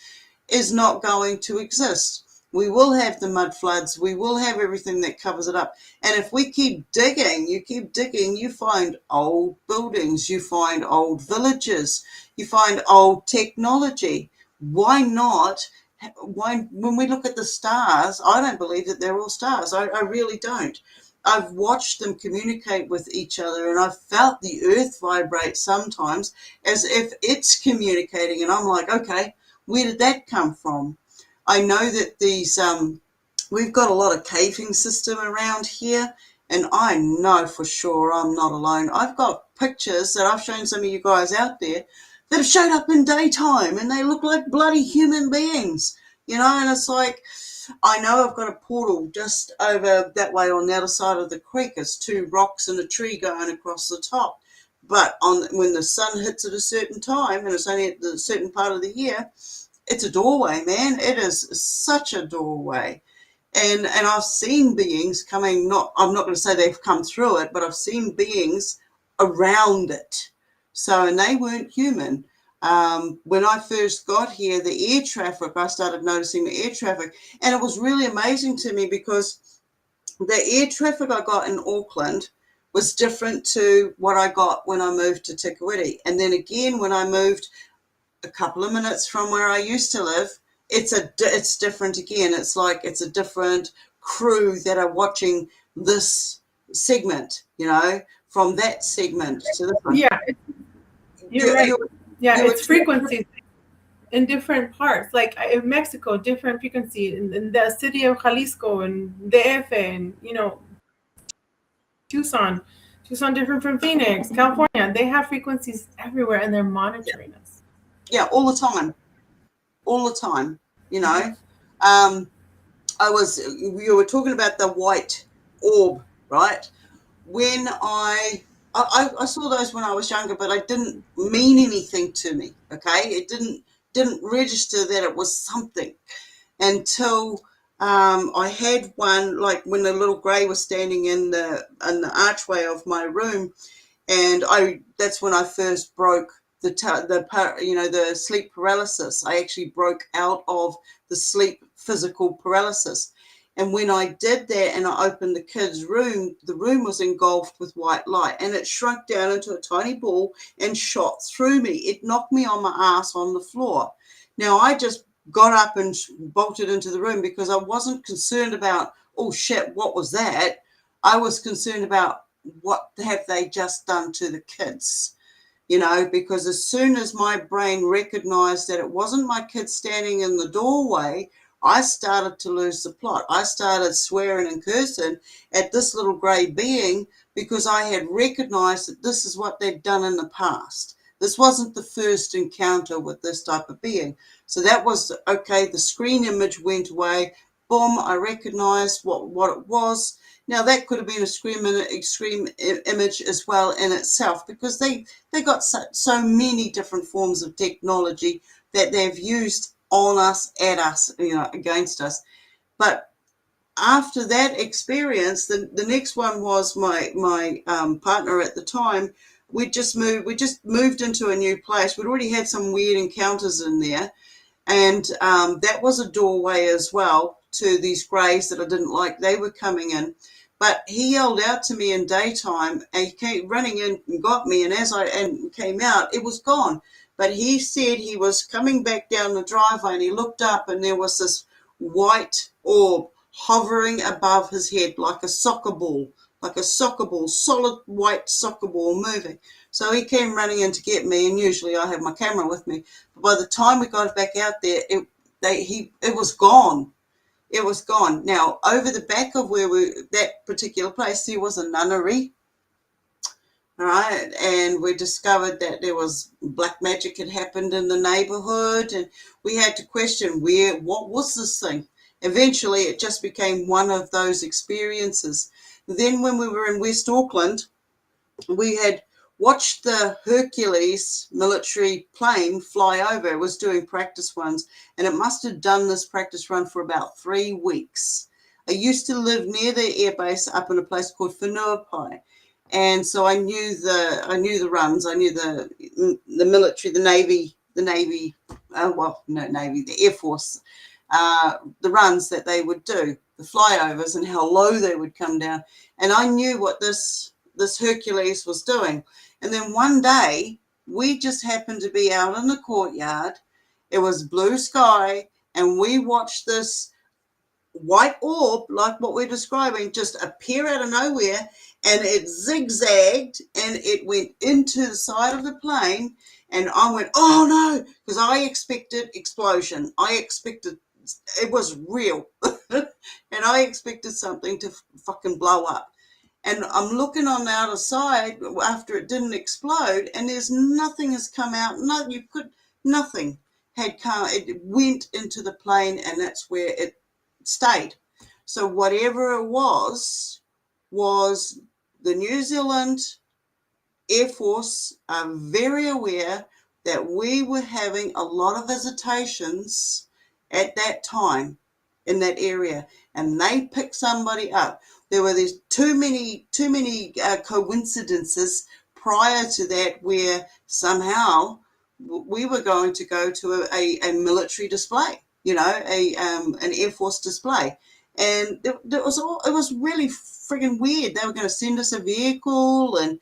is not going to exist. We will have the mud floods. We will have everything that covers it up. And if we keep digging, you find old buildings, you find old villages, you find old technology. Why not? When we look at the stars, I don't believe that they're all stars. I really don't. I've watched them communicate with each other, and I've felt the earth vibrate sometimes as if it's communicating. And I'm like, okay, where did that come from? I know that we've got a lot of caving system around here, and I know for sure I'm not alone. I've got pictures that I've shown some of you guys out there that have showed up in daytime, and they look like bloody human beings, and it's like, I know I've got a portal just over that way on the other side of the creek. It's two rocks and a tree going across the top. But when the sun hits at a certain time, and it's only at a certain part of the year, it's a doorway, man. It is such a doorway. And I've seen beings coming, I'm not going to say they've come through it, but I've seen beings around it. So, and they weren't human. When I first got here, the air traffic, I started noticing the air traffic, and it was really amazing to me because the air traffic I got in Auckland was different to what I got when I moved to Te Kuiti. And then again, when I moved a couple of minutes from where I used to live, it's different again. It's like it's a different crew that are watching this segment, from that segment to this one. Yeah, you're right. It's frequencies in different parts. Like in Mexico, different frequency. In the city of Jalisco and DF and Tucson, different from Phoenix, California. They have frequencies everywhere, and they're monitoring us. Yeah, all the time. You were talking about the white orb, right? When I saw those when I was younger, but it didn't mean anything to me. Okay, it didn't register that it was something until I had one, like when the little grey was standing in the archway of my room, and that's when I first broke the sleep paralysis. I actually broke out of the sleep physical paralysis. And when I did that and I opened the kids' room, the room was engulfed with white light, and it shrunk down into a tiny ball and shot through me. It knocked me on my ass on the floor. Now, I just got up and bolted into the room because I wasn't concerned about, oh shit, what was that? I was concerned about what have they just done to the kids? Because as soon as my brain recognized that it wasn't my kid standing in the doorway, I started to lose the plot. I started swearing and cursing at this little grey being because I had recognized that this is what they'd done in the past. This wasn't the first encounter with this type of being. So that was, okay, the screen image went away. Boom, I recognized what it was. Now, that could have been a extreme image as well in itself, because they got so many different forms of technology that they've used on us, at us, against us. But after that experience, the next one was my partner at the time. We just moved into a new place. We'd already had some weird encounters in there, and that was a doorway as well to these greys that I didn't like. They were coming in. But he yelled out to me in daytime, and he came running in and got me. And as I came out, it was gone. But he said he was coming back down the driveway, and he looked up, and there was this white orb hovering above his head like a soccer ball, solid white soccer ball moving. So he came running in to get me, and usually I have my camera with me. But by the time we got back out there, it was gone. It was gone. Now, over the back of that particular place, there was a nunnery. All right. And we discovered that there was black magic had happened in the neighborhood. And we had to question what was this thing? Eventually, it just became one of those experiences. Then when we were in West Auckland, we had watched the Hercules military plane fly over. It was doing practice runs, and it must have done this practice run for about 3 weeks. I used to live near the airbase up in a place called Whenuapai, and so I knew the runs. I knew the military, the Navy, Navy, the Air Force, the runs that they would do, the flyovers, and how low they would come down. And I knew what this Hercules was doing. And then one day we just happened to be out in the courtyard. It was blue sky, and we watched this white orb, like what we're describing, just appear out of nowhere, and it zigzagged and it went into the side of the plane. And I went, oh no, because I expected explosion. I expected it was real. And I expected something to fucking blow up. And I'm looking on the outer side after it didn't explode, and there's nothing has come out. Nothing had come. It went into the plane, and that's where it stayed. So whatever it was the New Zealand Air Force are very aware that we were having a lot of visitations at that time in that area, and they picked somebody up. There were these too many coincidences prior to that where somehow we were going to go to a military display, an Air Force display. And it was really friggin' weird. They were going to send us a vehicle and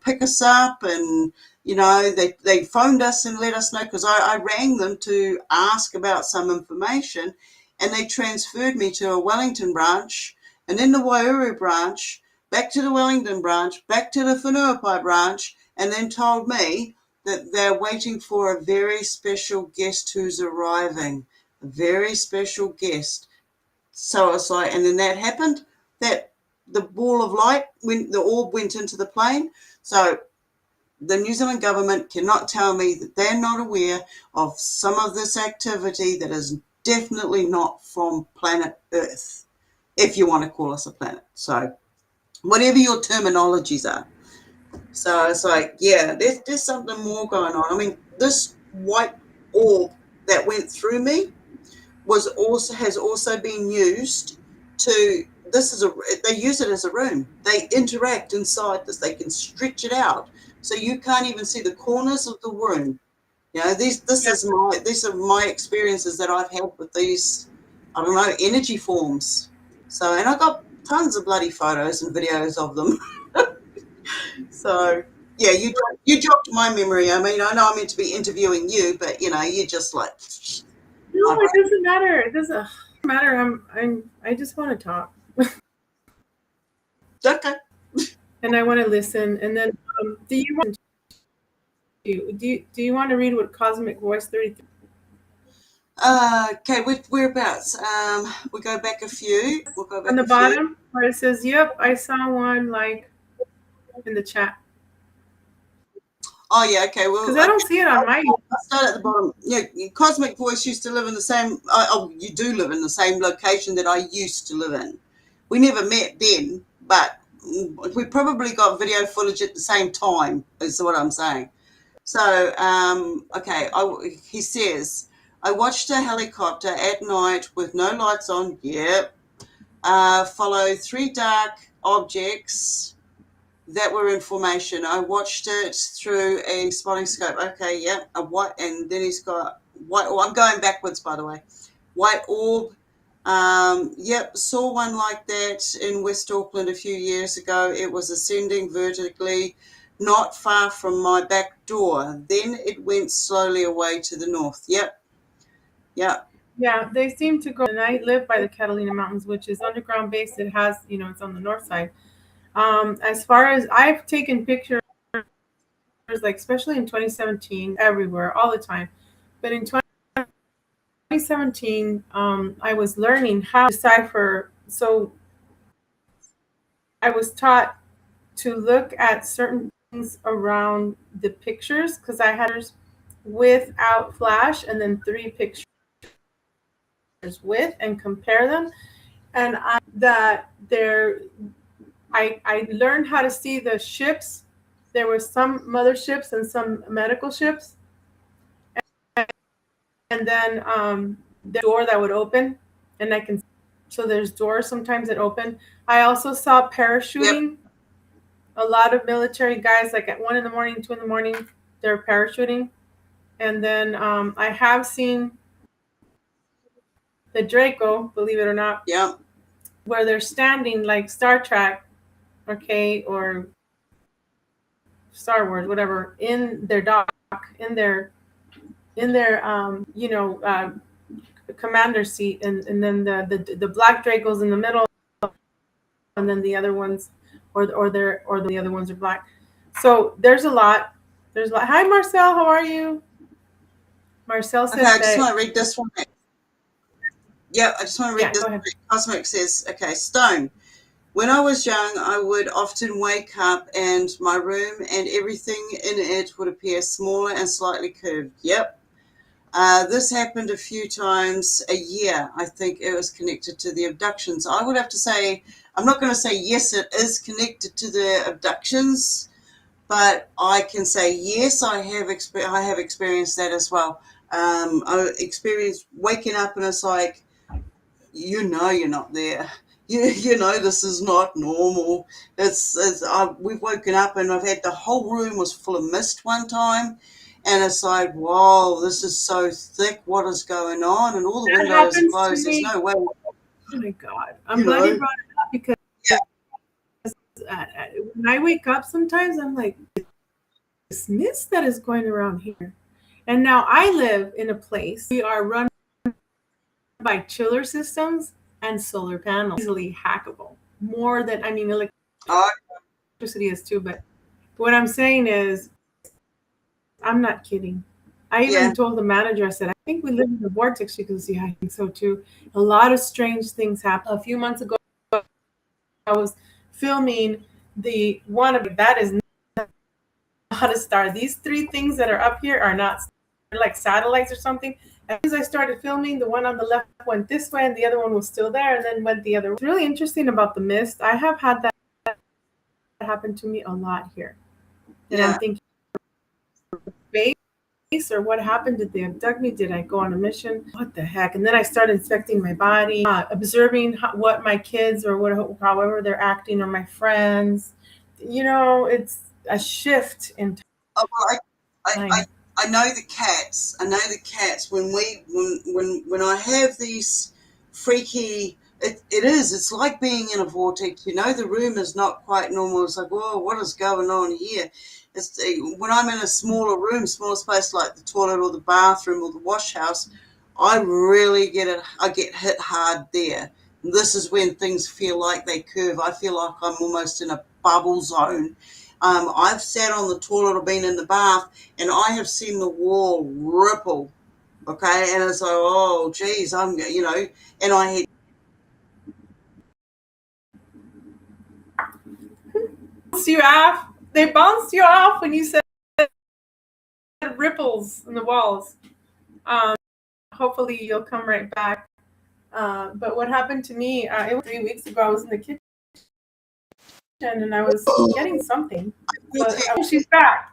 pick us up, and they phoned us and let us know, because I rang them to ask about some information, and they transferred me to a Wellington branch, and then the Waihuru branch, back to the Wellington branch, back to the Whenuapai branch, and then told me that they're waiting for a very special guest who's arriving, a very special guest. So it's like, and then that happened, that the ball of light, when the orb went into the plane. So the New Zealand government cannot tell me that they're not aware of some of this activity that is definitely not from planet Earth, if you want to call us a planet. So whatever your terminologies are. So it's like, yeah, there's something more going on. I mean, this white orb that went through me has also been used to, they use it as a room. They interact inside this. They can stretch it out so you can't even see the corners of the room. These are my experiences that I've had with these, I don't know, energy forms. So, and I got tons of bloody photos and videos of them. So, yeah, you jogged my memory. I mean, I know I'm meant to be interviewing you, but you're just like. No, it doesn't matter. It doesn't matter. I just want to talk. Okay. And I want to listen. And then, do you want to read what Cosmic Voice 33? Okay, whereabouts? We go back a few. We'll go back on the a bottom few. where it says, "Yep, I saw one like in the chat." Oh yeah, okay. Well, because I don't see it on my. I'll start at the bottom. Yeah, Cosmic Voice used to live in the same. You do live in the same location that I used to live in. We never met then, but we probably got video footage at the same time. Is what I'm saying. So, okay. He says, I watched a helicopter at night with no lights on. Yep. Follow 3 dark objects that were in formation. I watched it through a spotting scope. Okay, yeah, a white, and then he's got white. Oh, I'm going backwards, by the way. White orb. Yep, saw one like that in West Auckland a few years ago. It was ascending vertically, not far from my back door. Then it went slowly away to the north. Yep. Yeah, they seem to go. And I live by the Catalina Mountains, which is underground base. It has, it's on the north side. As far as I've taken pictures, like especially in 2017, everywhere, all the time. But in 2017, I was learning how to decipher. So I was taught to look at certain things around the pictures, because I had without flash and then 3 pictures with, and compare them. And I learned how to see the ships there were some motherships and some medical ships, and then the door that would open, and I can. So there's doors sometimes that open. I also saw parachuting. Yep. A lot of military guys, like at 1 a.m, 2 a.m, they're parachuting. And then I have seen the Draco, believe it or not, Yep. where they're standing like Star Trek, okay, or Star Wars, whatever, in their dock, in their commander seat, and then the black Dracos in the middle, and then the other ones, or the other ones are black. So there's a lot. There's a lot. Hi, Marcel. How are you? Marcel says Okay, I just that. want to read this one. Yeah, I just want to read this one. Cosmic says, okay, Stone. When I was young, I would often wake up and my room and everything in it would appear smaller and slightly curved. Yep. This happened a few times a year. I think it was connected to the abductions. I would have to say, I'm not going to say yes, it is connected to the abductions, but I can say yes, I have experienced that as well. I experienced waking up and it's like, you're not there. You know this is not normal. We've woken up and I've had the whole room was full of mist one time, and it's like, wow, this is so thick. What is going on? And all the windows are closed. There's no way. Oh my God! I'm glad you brought it up, because when I wake up, sometimes I'm like, this mist that is going around here. And now I live in a place we are run by chiller systems and solar panels, easily hackable. More than, I mean, electricity is too, but what I'm saying is, I'm not kidding. I even told the manager, I said, I think we live in the vortex. She goes, yeah, I think so too. A lot of strange things happen. A few months ago, I was filming the one of that is not a star. These three things that are up here are not like satellites or something. As I started filming, the one on the left went this way and the other one was still there and then went the other way. It's really interesting about the mist. I have had that happen to me a lot here. And I'm thinking, space, or what happened? Did they abduct me? Did I go on a mission? What the heck? And then I started inspecting my body, observing what my kids or however they're acting, or my friends. It's a shift in time. Oh, well, I know the cats. I know the cats. When I have these freaky, it's like being in a vortex. The room is not quite normal. It's like, whoa, what is going on here? It's when I'm in a smaller room, smaller space like the toilet or the bathroom or the wash house, I really get it. I get hit hard there. And this is when things feel like they curve. I feel like I'm almost in a bubble zone. I've sat on the toilet or been in the bath, and I have seen the wall ripple. Okay, and it's like, oh, geez, and I had you off. They bounced you off when you said ripples in the walls. Hopefully you'll come right back. But what happened to me, it was 3 weeks ago. I was in the kitchen and I was getting something. She's back.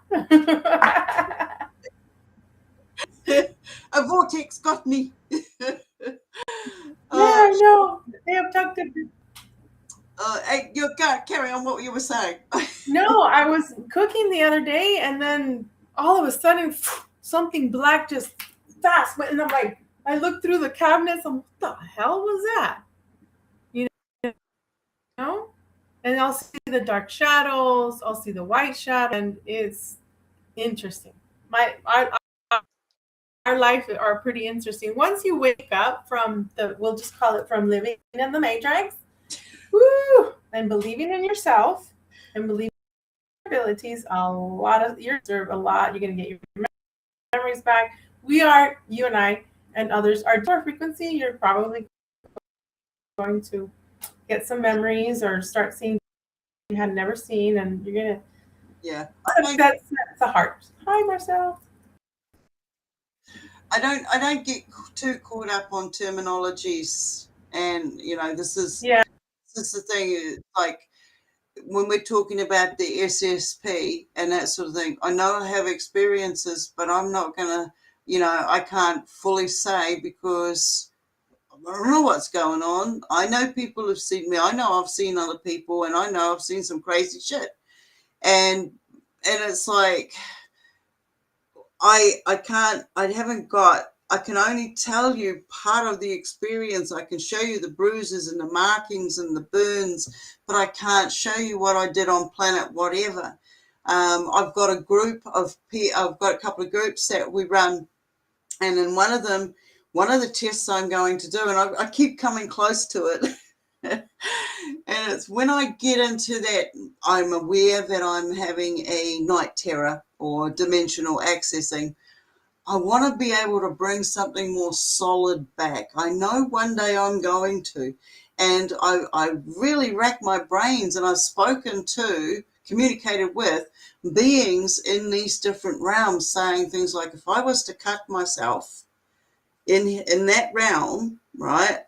a vortex got me. I know. They abducted me. Hey, you got carry on what you were saying. No, I was cooking the other day, and then all of a sudden, something black just fast went, and I'm like, I looked through the cabinets. I'm, what the hell was that? You know? And I'll see the dark shadows. I'll see the white shadow, and it's interesting. Our life are pretty interesting. Once you wake up from we'll just call it from living in the matrix, woo, and believing in yourself and believing in your abilities, you deserve a lot. You're going to get your memories back. You and I and others are to our frequency. You're probably going to get some memories or start seeing you had never seen, and you're going to that's the heart. Hi, Marcel. I don't get too caught up on terminologies, and this is the thing. Like when we're talking about the SSP and that sort of thing, I know I have experiences, but I'm not going to, I can't fully say because I don't know what's going on. I know people have seen me. I know I've seen other people, and I know I've seen some crazy shit. And it's like, I can only tell you part of the experience. I can show you the bruises and the markings and the burns, but I can't show you what I did on planet whatever. I've got a couple of groups that we run, and in one of the tests I'm going to do, and I keep coming close to it. And it's when I get into that, I'm aware that I'm having a night terror or dimensional accessing. I want to be able to bring something more solid back. I know one day I'm going to. And I really rack my brains, and I've communicated with beings in these different realms saying things like, if I was to cut myself in that realm, right,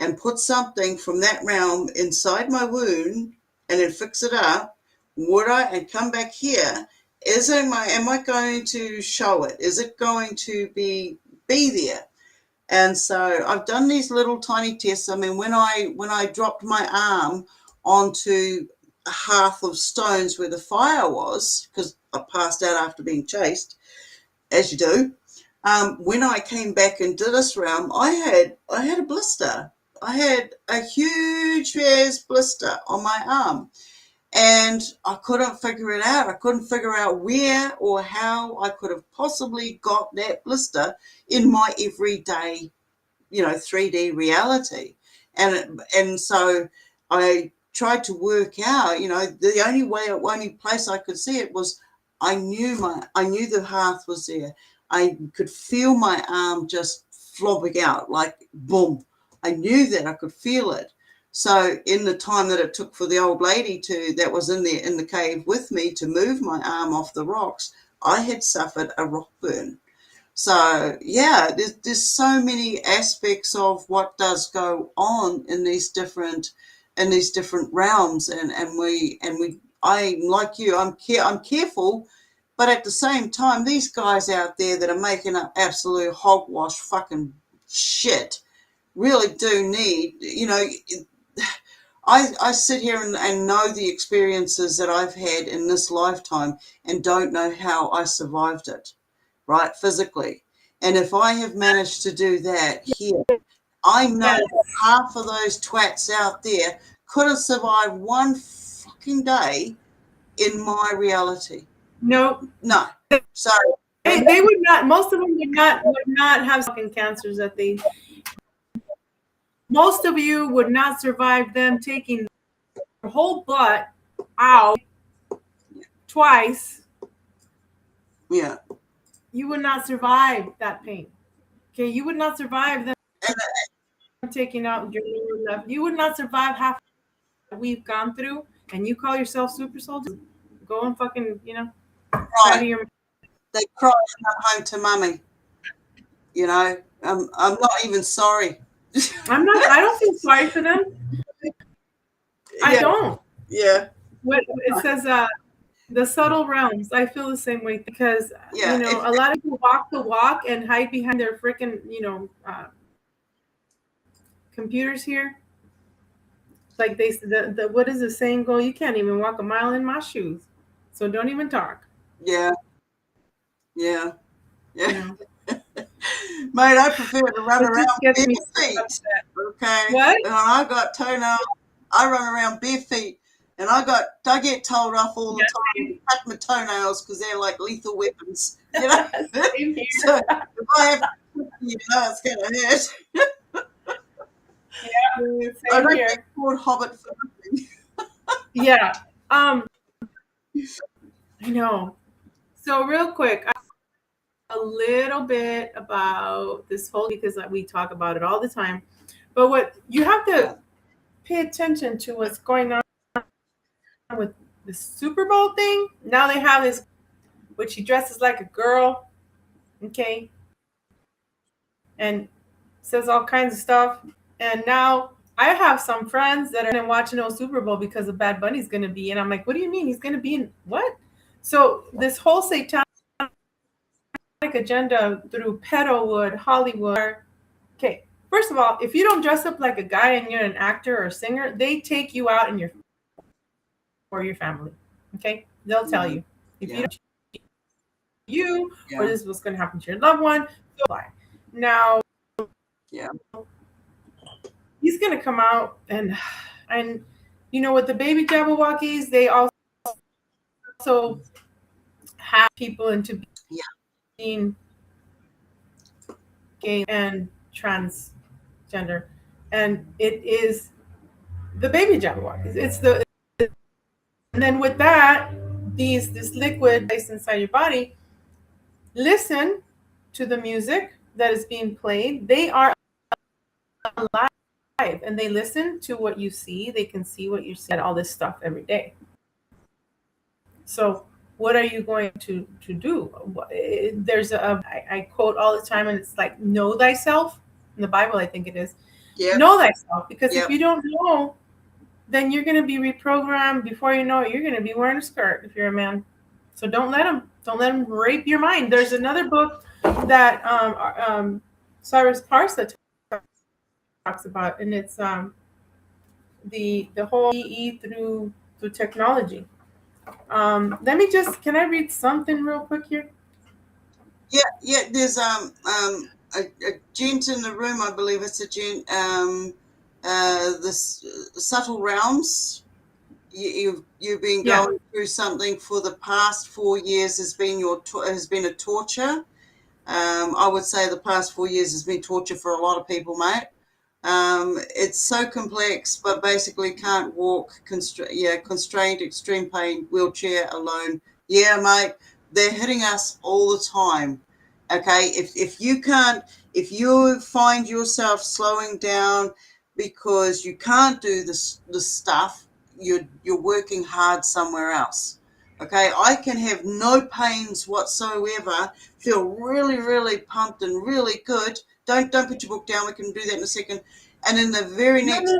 and put something from that realm inside my wound and then fix it up, would I, and come back here, am I going to show it? Is it going to be there? And so I've done these little tiny tests. I mean, when I dropped my arm onto a hearth of stones where the fire was, because I passed out after being chased, as you do. When I came back into this realm, I had a blister. I had a huge ass blister on my arm, and I couldn't figure it out. I couldn't figure out where or how I could have possibly got that blister in my everyday, 3D reality. And so I tried to work out, the only place I could see it was I knew the hearth was there. I could feel my arm just flopping out, like boom. I knew that, I could feel it. So in the time that it took for the old lady that was in the cave with me to move my arm off the rocks, I had suffered a rock burn. So yeah, there's so many aspects of what does go on in these different realms, and I, like you, I'm careful, but at the same time, these guys out there that are making up absolute hogwash fucking shit really do need, I sit here and know the experiences that I've had in this lifetime and don't know how I survived it, right, physically. And if I have managed to do that here, I know half of those twats out there could have survived one fucking day in my reality. No. So they would not. Most of them would not have fucking cancers that they. Most of you would not survive them taking their whole butt out twice. Yeah. You would not survive that pain. Okay, you would not survive them taking out your lower left. You would not survive half that we've gone through, and you call yourself super soldiers. Go and fucking, right. They cry and come home to mummy. I'm not even sorry. I don't feel sorry for them. Yeah. I don't. Yeah. What it says, the subtle realms. I feel the same way because a lot of people walk the walk and hide behind their freaking computers here. Like the what is the saying go? You can't even walk a mile in my shoes, so don't even talk. Yeah. Mate, I prefer to run around bare feet. Okay. What? And I got toenails. I run around bare feet, and I get told off all the time to cut my toenails because they're like lethal weapons. Same here. So if I have to, it's gonna hurt. Yeah. I don't get called Hobbit for nothing. Yeah. I know. So real quick, a little bit about this whole, because we talk about it all the time, but what you have to pay attention to what's going on with the Super Bowl thing. Now they have this, which she dresses like a girl, okay, and says all kinds of stuff. And now I have some friends that are watching no Super Bowl because of Bad Bunny's going to be in. I'm like, what do you mean he's going to be in what? So this whole satanic agenda through Pedalwood, Hollywood. Okay, first of all, if you don't dress up like a guy and you're an actor or a singer, they take you out in for your family. Okay, they'll tell you if you don't, or this is what's going to happen to your loved one. Now, he's going to come out and with the baby Jabberwockies, they also have people into being gay and transgender, and it is the baby Jabberwockies. And then with that, this liquid placed inside your body. Listen to the music that is being played. They are alive, and they listen to what you see. They can see what you see, and all this stuff every day. So what are you going to do? There's I quote all the time, and it's like, know thyself. In the Bible, I think it is. Know thyself, because if you don't know, then you're going to be reprogrammed. Before you know it, you're going to be wearing a skirt if you're a man. So don't let them rape your mind. There's another book that Cyrus Parsa talks about, and it's the whole EE through technology. Can I read something real quick here? Yeah. There's a gent in the room. I believe it's a gent. The subtle realms. You've been going through something for the past 4 years. Has been a torture. I would say the past 4 years has been torture for a lot of people, mate. It's so complex, but basically can't walk, constrained, extreme pain, wheelchair, alone. Yeah, mate, they're hitting us all the time. Okay, if you find yourself slowing down because you can't do this stuff, you're working hard somewhere else. Okay, I can have no pains whatsoever, feel really, really pumped and really good. Don't put your book down. We can do that in a second. And then the very next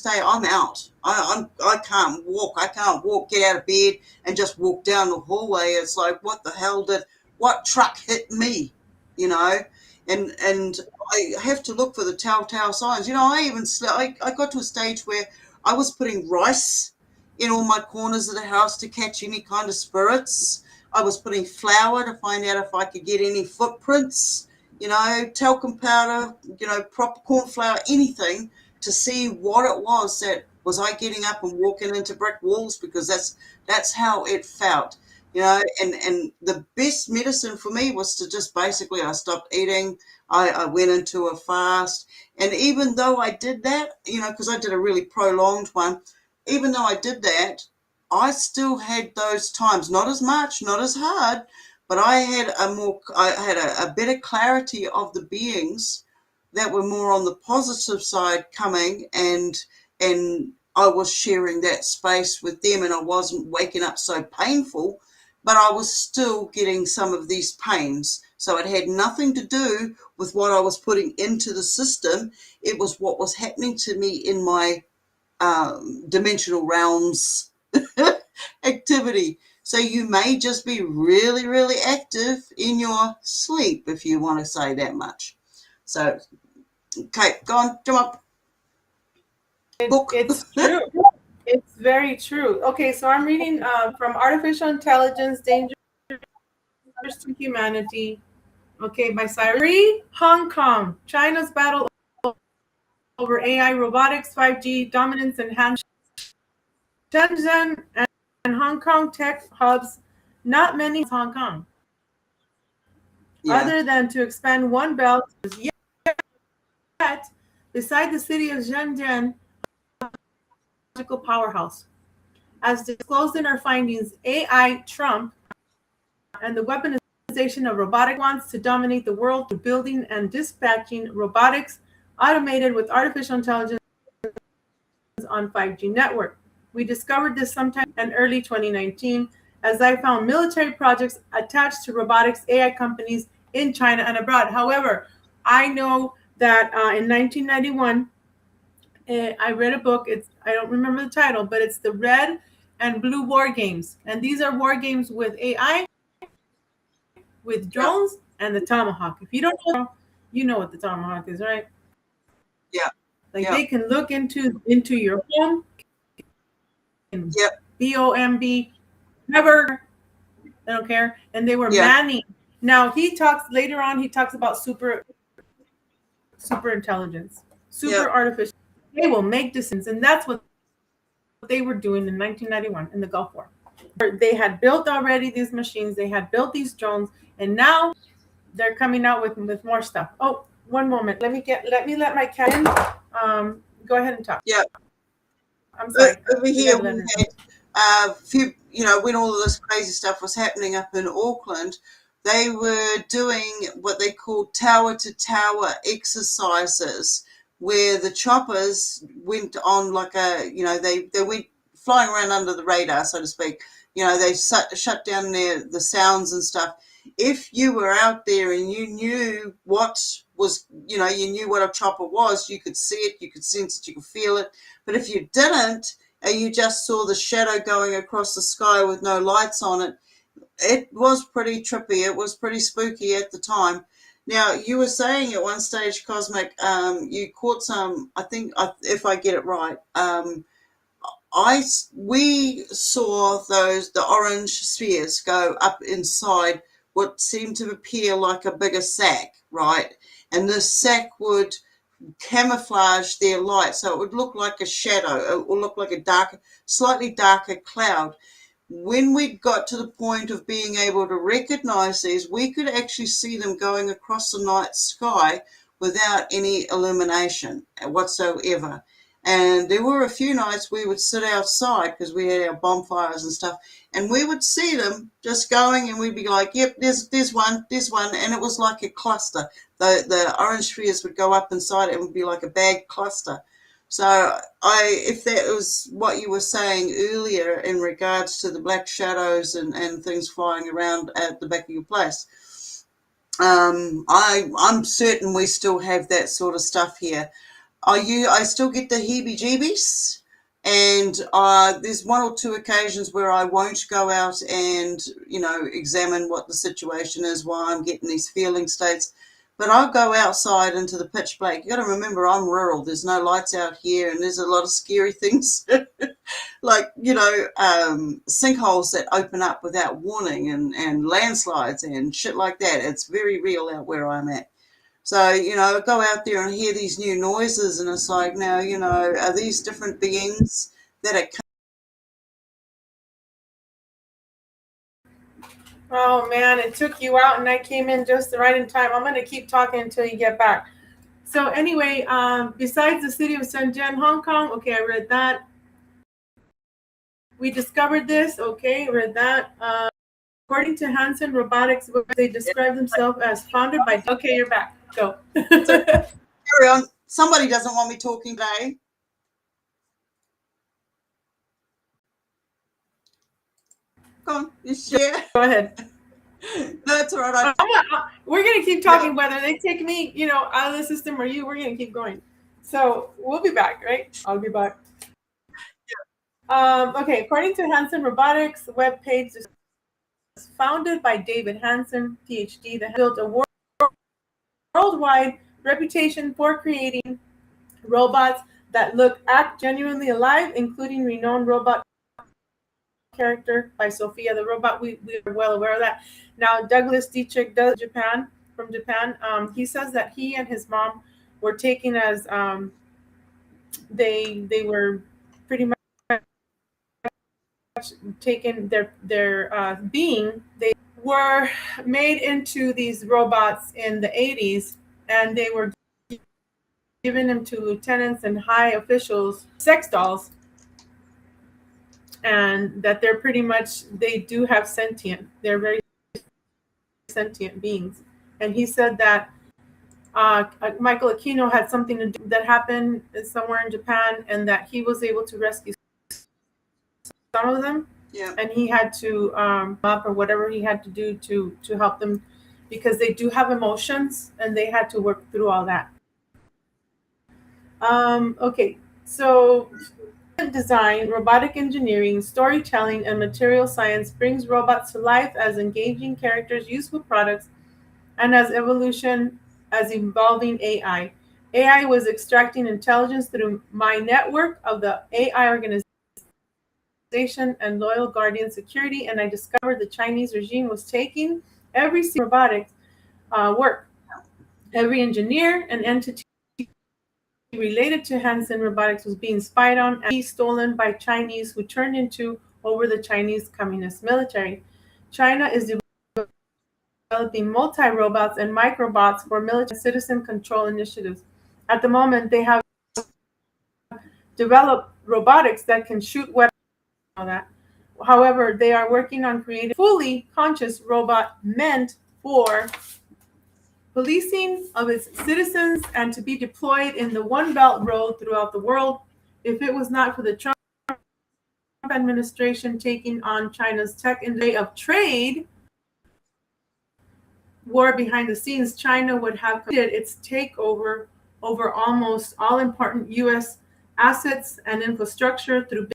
day, I'm out. I can't walk. I can't walk. Get out of bed and just walk down the hallway. It's like, what truck hit me? And I have to look for the telltale signs. I got to a stage where I was putting rice in all my corners of the house to catch any kind of spirits. I was putting flour to find out if I could get any footprints, talcum powder, proper corn flour, anything to see what it was that was I getting up and walking into brick walls, because that's how it felt, and the best medicine for me was to just basically, I stopped eating. I went into a fast. And even though I did that, because I did a really prolonged one, even though I did that, I still had those times, not as much, not as hard, but I had a better clarity of the beings that were more on the positive side coming, and I was sharing that space with them, and I wasn't waking up so painful, but I was still getting some of these pains. So it had nothing to do with what I was putting into the system. It was what was happening to me in my dimensional realms activity. So you may just be really, really active in your sleep, if you want to say that much. So, okay, go on, jump up. It's true. It's very true. Okay, so I'm reading from Artificial Intelligence, Dangers to Humanity. Okay, by Cyrus. Hong Kong, China's battle over AI, robotics, 5G dominance, and Shenzhen and Hong Kong tech hubs. Not many Hong Kong, other than to expand one belt. Yet, beside the city of Shenzhen, powerhouse. As disclosed in our findings, AI Trump and the weaponization of robotic wants to dominate the world through building and dispatching robotics automated with artificial intelligence on 5G network. We discovered this sometime in early 2019 as I found military projects attached to robotics AI companies in China and abroad. However, I know that in 1991, I read a book. I don't remember the title, but it's the Red and Blue War Games. And these are war games with AI, with drones, and the Tomahawk. If you don't know, you know what the Tomahawk is, right? Yeah. Like they can look into your home, BOMB, never, I don't care. And they were manning. Now he talks about super intelligence, super artificial. They will make decisions, and that's what they were doing in 1991 in the Gulf War. They had built already these machines, they had built these drones, and now they're coming out with more stuff. Oh, one moment. Let me let my cat in. Go ahead and talk. Yeah. I'm sorry. Over here we had a few, when all of this crazy stuff was happening up in Auckland, they were doing what they called tower to tower exercises, where the choppers went on like they went flying around under the radar, so to speak. They shut down the sounds and stuff. If you were out there and you knew what was, you knew what a chopper was, you could see it, you could sense it, you could feel it. But if you didn't, and you just saw the shadow going across the sky with no lights on it, it was pretty trippy. It was pretty spooky at the time. Now, you were saying at one stage, Cosmic, you caught some, I think, if I get it right, we saw the orange spheres go up inside what seemed to appear like a bigger sack, right? And this sack would camouflage their light, so it would look like a shadow, it would look like a slightly darker cloud. When we got to the point of being able to recognize these, we could actually see them going across the night sky without any illumination whatsoever. And there were a few nights we would sit outside because we had our bonfires and stuff, and we would see them just going, and we'd be like, yep, there's one, and it was like a cluster. The orange spheres would go up inside it and would be like a bag cluster. So if that was what you were saying earlier in regards to the black shadows and things flying around at the back of your place, I'm certain we still have that sort of stuff here. I still get the heebie-jeebies, and there's one or two occasions where I won't go out and examine what the situation is while I'm getting these feeling states. But I'll go outside into the pitch black. You got to remember, I'm rural. There's no lights out here, and there's a lot of scary things, like sinkholes that open up without warning, and landslides and shit like that. It's very real out where I'm at. So, I go out there and hear these new noises, and it's like, now, are these different beings that are... Oh, man, it took you out, and I came in just right in time. I'm going to keep talking until you get back. So anyway, besides the city of Shenzhen, Hong Kong, okay, I read that. We discovered this, okay, read that. According to Hansen Robotics, they describe themselves as founded by... Okay, you're back. Go. Carry on. Somebody doesn't want me talking today. Go on. Yeah. Go ahead. That's all right. We're going to keep talking, whether they take me, out of the system or you, we're going to keep going. So we'll be back, right? I'll be back. Yeah. Okay, according to Hansen Robotics webpage, is founded by David Hansen, PhD, that built a worldwide reputation for creating robots that act genuinely alive, including renowned robot character by Sophia the robot. We are well aware of that. Now, Douglas Dietrich from Japan, he says that he and his mom were taken as they were pretty much taken their being. They were made into these robots in the 80s, and they were given them to lieutenants and high officials, sex dolls, and that they're pretty much, they do have they're very sentient beings. And he said that Michael Aquino had something to do that happened somewhere in Japan, and that he was able to rescue some of them. Yeah. And he had to up or whatever he had to do to help them, because they do have emotions, and they had to work through all that. Okay, So design, robotic engineering, storytelling, and material science brings robots to life as engaging characters, useful products, and as evolving AI. AI was extracting intelligence through my network of the AI organization and loyal guardian security, and I discovered the Chinese regime was taking every robotics work. Every engineer and entity related to Hansen Robotics was being spied on and stolen by Chinese who turned into over the Chinese Communist military. China is developing multi-robots and microbots for military citizen control initiatives. At the moment, they have developed robotics that can shoot weapons. That. However, they are working on creating a fully conscious robot meant for policing of its citizens and to be deployed in the One Belt Road throughout the world. If it was not for the Trump administration taking on China's tech industry of trade war behind the scenes, China would have completed its takeover over almost all important U.S. assets and infrastructure through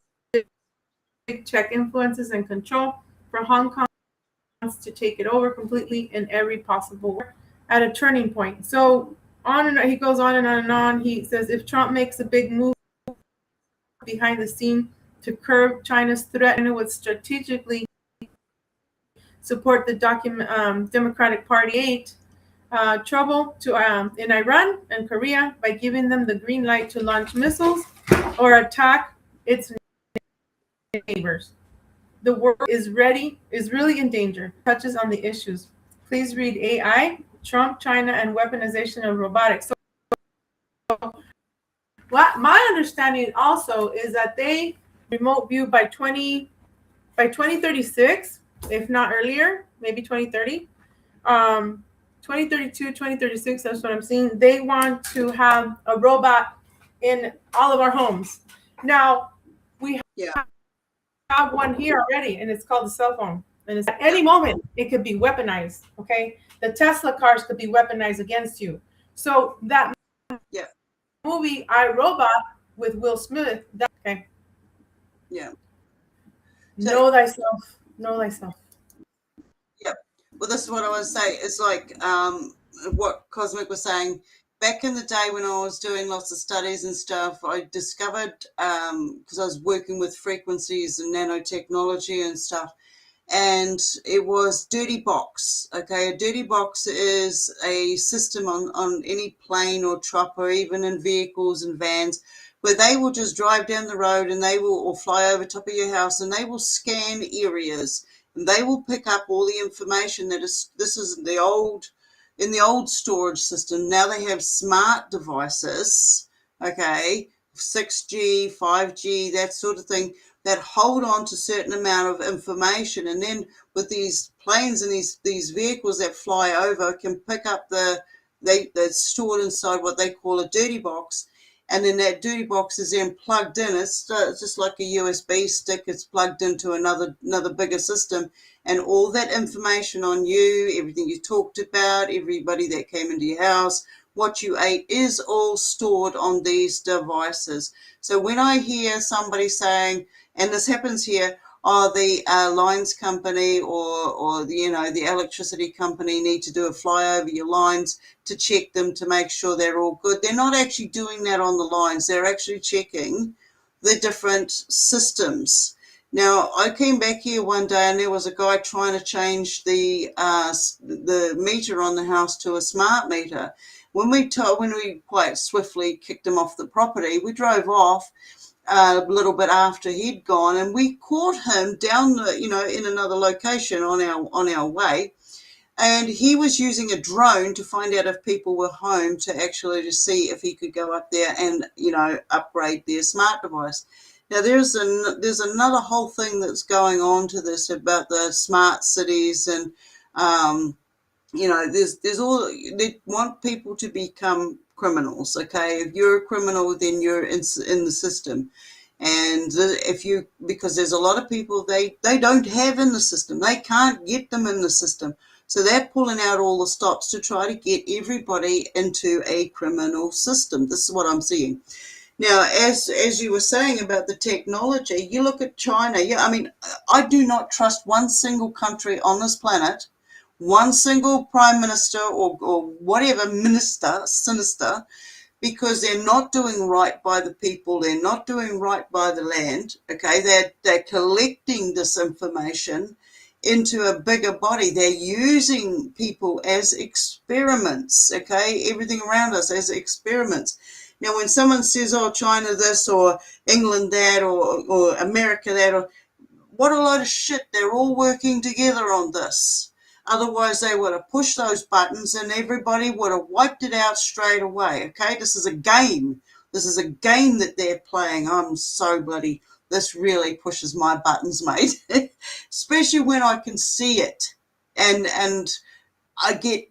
big tech influences and control for Hong Kong to take it over completely in every possible way at a turning point. So on and he goes on and on and on. He says if Trump makes a big move behind the scene to curb China's threat, China would strategically support the Democratic Party trouble to in Iran and Korea by giving them the green light to launch missiles or attack its neighbors. The world is really in danger. Touches on the issues. Please read AI, Trump, China, and weaponization of robotics. So what my understanding also is that they remote view by 2036, if not earlier, maybe 2030. 2032, 2036, that's what I'm seeing. They want to have a robot in all of our homes. Now, we have one here already, and it's called a cell phone. And it's, at any moment, it could be weaponized, okay? The Tesla cars could be weaponized against you. So that movie, I, Robot, with Will Smith, okay? Yeah. So, know thyself. Know thyself. Yeah. Well, this is what I want to say. It's like what Cosmic was saying. Back in the day when I was doing lots of studies and stuff, I discovered, because I was working with frequencies and nanotechnology and stuff, and it was dirty box. Okay, a dirty box is a system on any plane or truck or even in vehicles and vans where they will just drive down the road and they will, or fly over top of your house, and they will scan areas and they will pick up all the information that is, this is the old, in the old storage system. Now they have smart devices, okay, 6G, 5G, that sort of thing, that hold on to a certain amount of information. And then with these planes and these vehicles that fly over can pick up they're stored inside what they call a dirty box. And then that dirty box is then plugged in. It's just like a USB stick. It's plugged into another bigger system. And all that information on you, everything you talked about, everybody that came into your house, what you ate, is all stored on these devices. So when I hear somebody saying, and this happens here, the lines company or the electricity company need to do a fly over your lines to check them to make sure they're all good. They're not actually doing that on the lines. They're actually checking the different systems. Now, I came back here one day and there was a guy trying to change the meter on the house to a smart meter. When we quite swiftly kicked him off the property, we drove off a little bit after he'd gone, and we caught him down in another location on our way, and he was using a drone to find out if people were home to actually to see if he could go up there and upgrade their smart device. Now there's another whole thing that's going on to this about the smart cities, and there's all, they want people to become criminals. Okay, if you're a criminal, then you're in the system. And because there's a lot of people they don't have in the system, they can't get them in the system, so they're pulling out all the stops to try to get everybody into a criminal system. This is what I'm seeing. Now, as you were saying about the technology, you look at China. Yeah, I mean, I do not trust one single country on this planet, one single prime minister or whatever minister, sinister, because they're not doing right by the people. They're not doing right by the land. Okay, they're collecting this information into a bigger body. They're using people as experiments. Okay, everything around us as experiments. Now, when someone says, "Oh, China this," or England that, or America that, or what a load of shit! They're all working together on this. Otherwise, they would have pushed those buttons and everybody would have wiped it out straight away. Okay, this is a game. This is a game that they're playing. I'm so bloody. This really pushes my buttons, mate. Especially when I can see it, and I get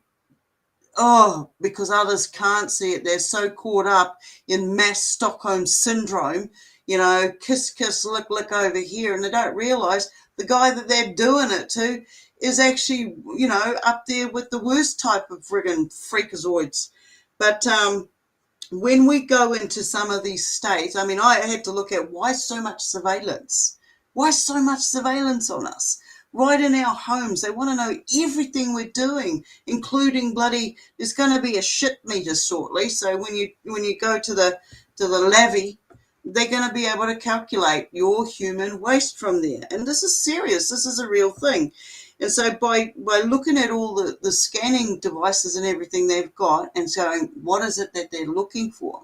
because others can't see it. They're so caught up in mass Stockholm syndrome, kiss, kiss, lick, lick over here. And they don't realize the guy that they're doing it to is actually, up there with the worst type of friggin' freakazoids. But when we go into some of these states, I mean, I had to look at why so much surveillance? Why so much surveillance on us? Right in our homes. They want to know everything we're doing, including bloody, there's going to be a shit meter shortly. So when you go to the levy, they're going to be able to calculate your human waste from there. And this is serious. This is a real thing. And so by looking at all the scanning devices and everything they've got and saying, what is it that they're looking for?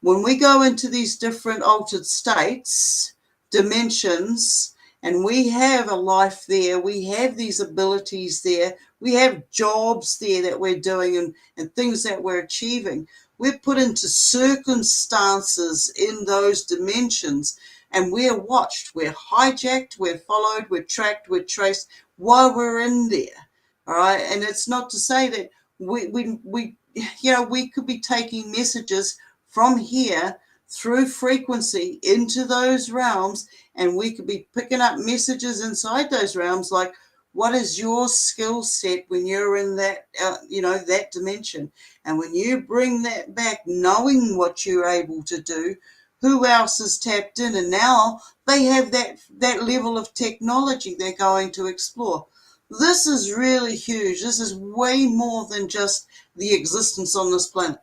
When we go into these different altered states, dimensions, and we have a life there, we have these abilities there, we have jobs there that we're doing and things that we're achieving. We're put into circumstances in those dimensions and we're watched, we're hijacked, we're followed, we're tracked, we're traced while we're in there. All right. And it's not to say that we could be taking messages from here through frequency into those realms, and we could be picking up messages inside those realms like, what is your skill set when you're in that, that dimension? And when you bring that back, knowing what you're able to do, who else is tapped in? And now they have that level of technology they're going to explore. This is really huge. This is way more than just the existence on this planet.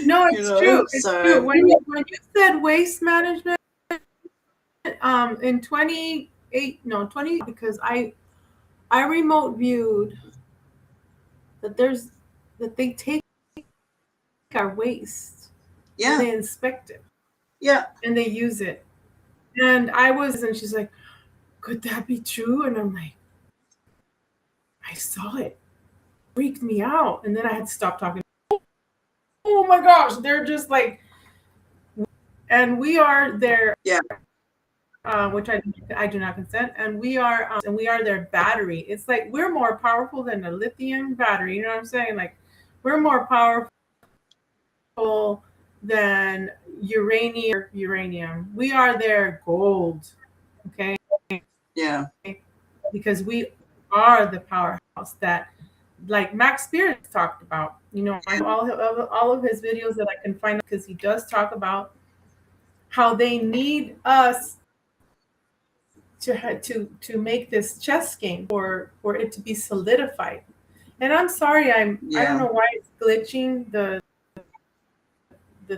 No, it's true. It's true. When you said waste management, in 20, because I remote viewed that they take our waste. Yeah. And they inspect it. Yeah. And they use it. And she's like, could that be true? And I'm like, I saw it. It freaked me out. And then I had to stop talking. Oh my gosh, they're just like, and we are their, which I do not consent, and we are their battery. It's like we're more powerful than a lithium battery. You know what I'm saying? Like we're more powerful than uranium. We are their gold. Okay. Yeah. Because we are the powerhouse that, like Max Spears talked about. All of his videos that I can find, because he does talk about how they need us to make this chess game for it to be solidified. And I'm sorry, I don't know why it's glitching the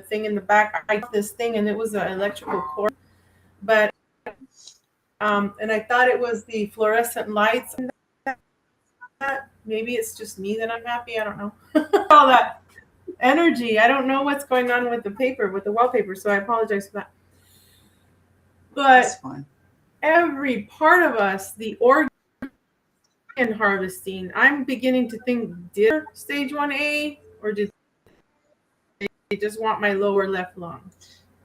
thing in the back. I got this thing and it was an electrical cord, but and I thought it was the fluorescent lights. Maybe it's just me that I'm happy. I don't know. All that energy. I don't know what's going on with the wallpaper. So I apologize for that. But every part of us, the organ harvesting, I'm beginning to think, did stage 1A or did they just want my lower left lung?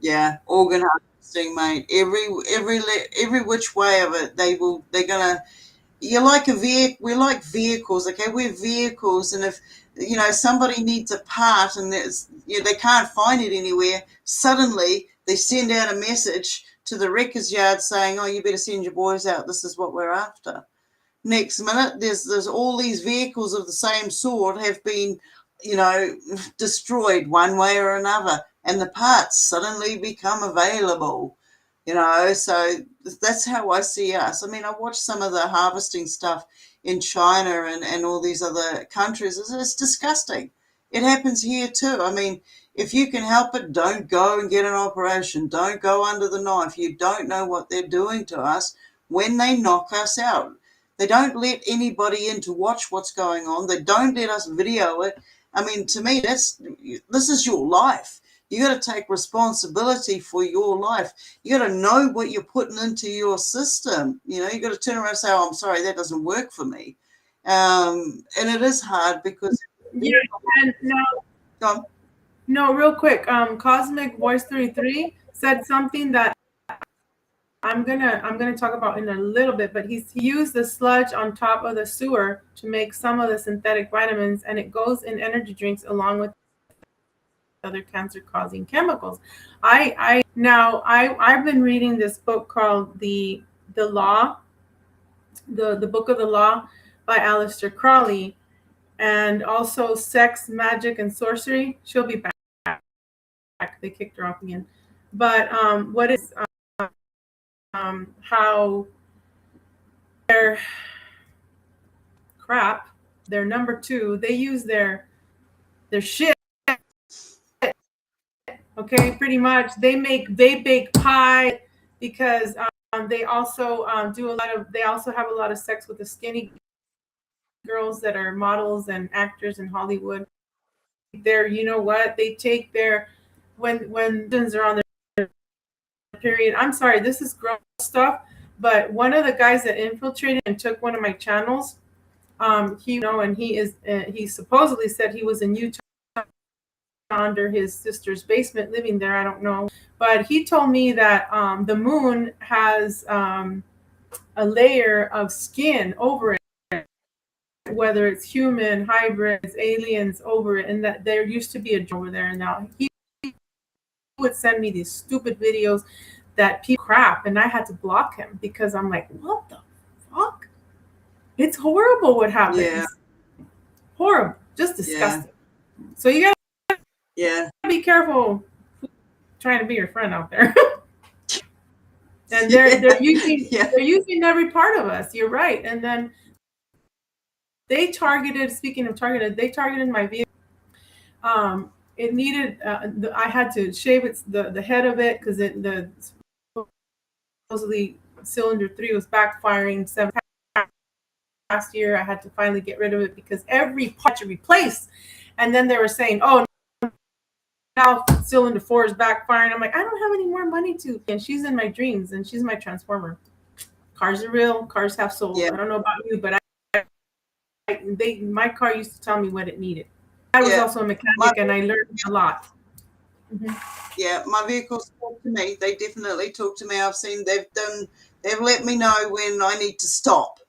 Yeah, organ harvesting, mate. Every which way of it, they're gonna. You're like a vehicle. We're like vehicles, okay? We're vehicles, and if somebody needs a part and they can't find it anywhere, suddenly they send out a message to the wreckers yard saying, "Oh, you better send your boys out. This is what we're after." Next minute, there's all these vehicles of the same sort have been, destroyed one way or another. and the parts suddenly become available. So that's how I see us. I mean, I watch some of the harvesting stuff in China and all these other countries. It's disgusting. It happens here too. I mean, if you can help it, don't go and get an operation. Don't go under the knife. You don't know what they're doing to us when they knock us out. They don't let anybody in to watch what's going on. They don't let us video it. I mean, to me, this is your life. You got to take responsibility for your life. You got to know what you're putting into your system. You got to turn around and say, "Oh, I'm sorry, that doesn't work for me." And it is hard because and no, real quick. Cosmic Voice 33 said something that I'm gonna talk about in a little bit, but he used the sludge on top of the sewer to make some of the synthetic vitamins, and it goes in energy drinks along with other cancer-causing chemicals. I've been reading this book called the Law, the Book of the Law by Aleister Crowley, and also Sex, Magic, and Sorcery. She'll be back. They kicked her off again. But what is how their crap, their number two, they use their shit. Okay, pretty much. They bake pie because they also they also have a lot of sex with the skinny girls that are models and actors in Hollywood. They take their when they're on their period. I'm sorry, this is gross stuff, but one of the guys that infiltrated and took one of my channels, he supposedly said he was in Utah under his sister's basement living there. I don't know, but he told me that the moon has a layer of skin over it, whether it's human, hybrids, aliens over it, and that there used to be a over there. And now he would send me these stupid videos that people crap, and I had to block him because I'm like, what the fuck? It's horrible what happens. Yeah. Horrible, just disgusting. Yeah. So you gotta be careful trying to be your friend out there. And they're using every part of us. You're right. And then they targeted. Speaking of targeted, they targeted my vehicle. It needed. I had to shave the head of it because the supposedly cylinder 3 was backfiring 7 last year. I had to finally get rid of it because every part you replace. And then they were saying, "Oh, now cylinder 4 is backfiring." I'm like, I don't have any more money to. And she's in my dreams, and she's my transformer. Cars are real. Cars have souls. Yeah. I don't know about you, but my car used to tell me what it needed. I was also a mechanic, and I learned a lot. Mm-hmm. Yeah, my vehicles talk to me. They definitely talk to me. I've seen they've let me know when I need to stop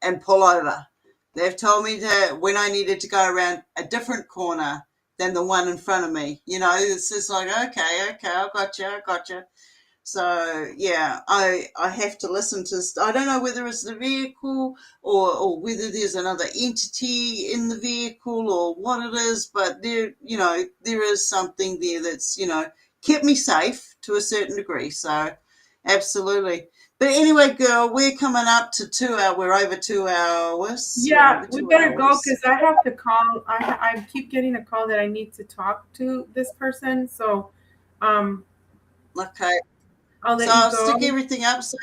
and pull over. They've told me that when I needed to go around a different corner than the one in front of me. It's just like, okay, I got you. So yeah, I have to listen to. I don't know whether it's the vehicle or whether there's another entity in the vehicle or what it is, but there is something there that's kept me safe to a certain degree. So absolutely. But anyway, girl, we're coming up to 2 hours. We're over 2 hours. Yeah, we better go because I have to call. I keep getting a call that I need to talk to this person. So, okay. I'll stick everything up. So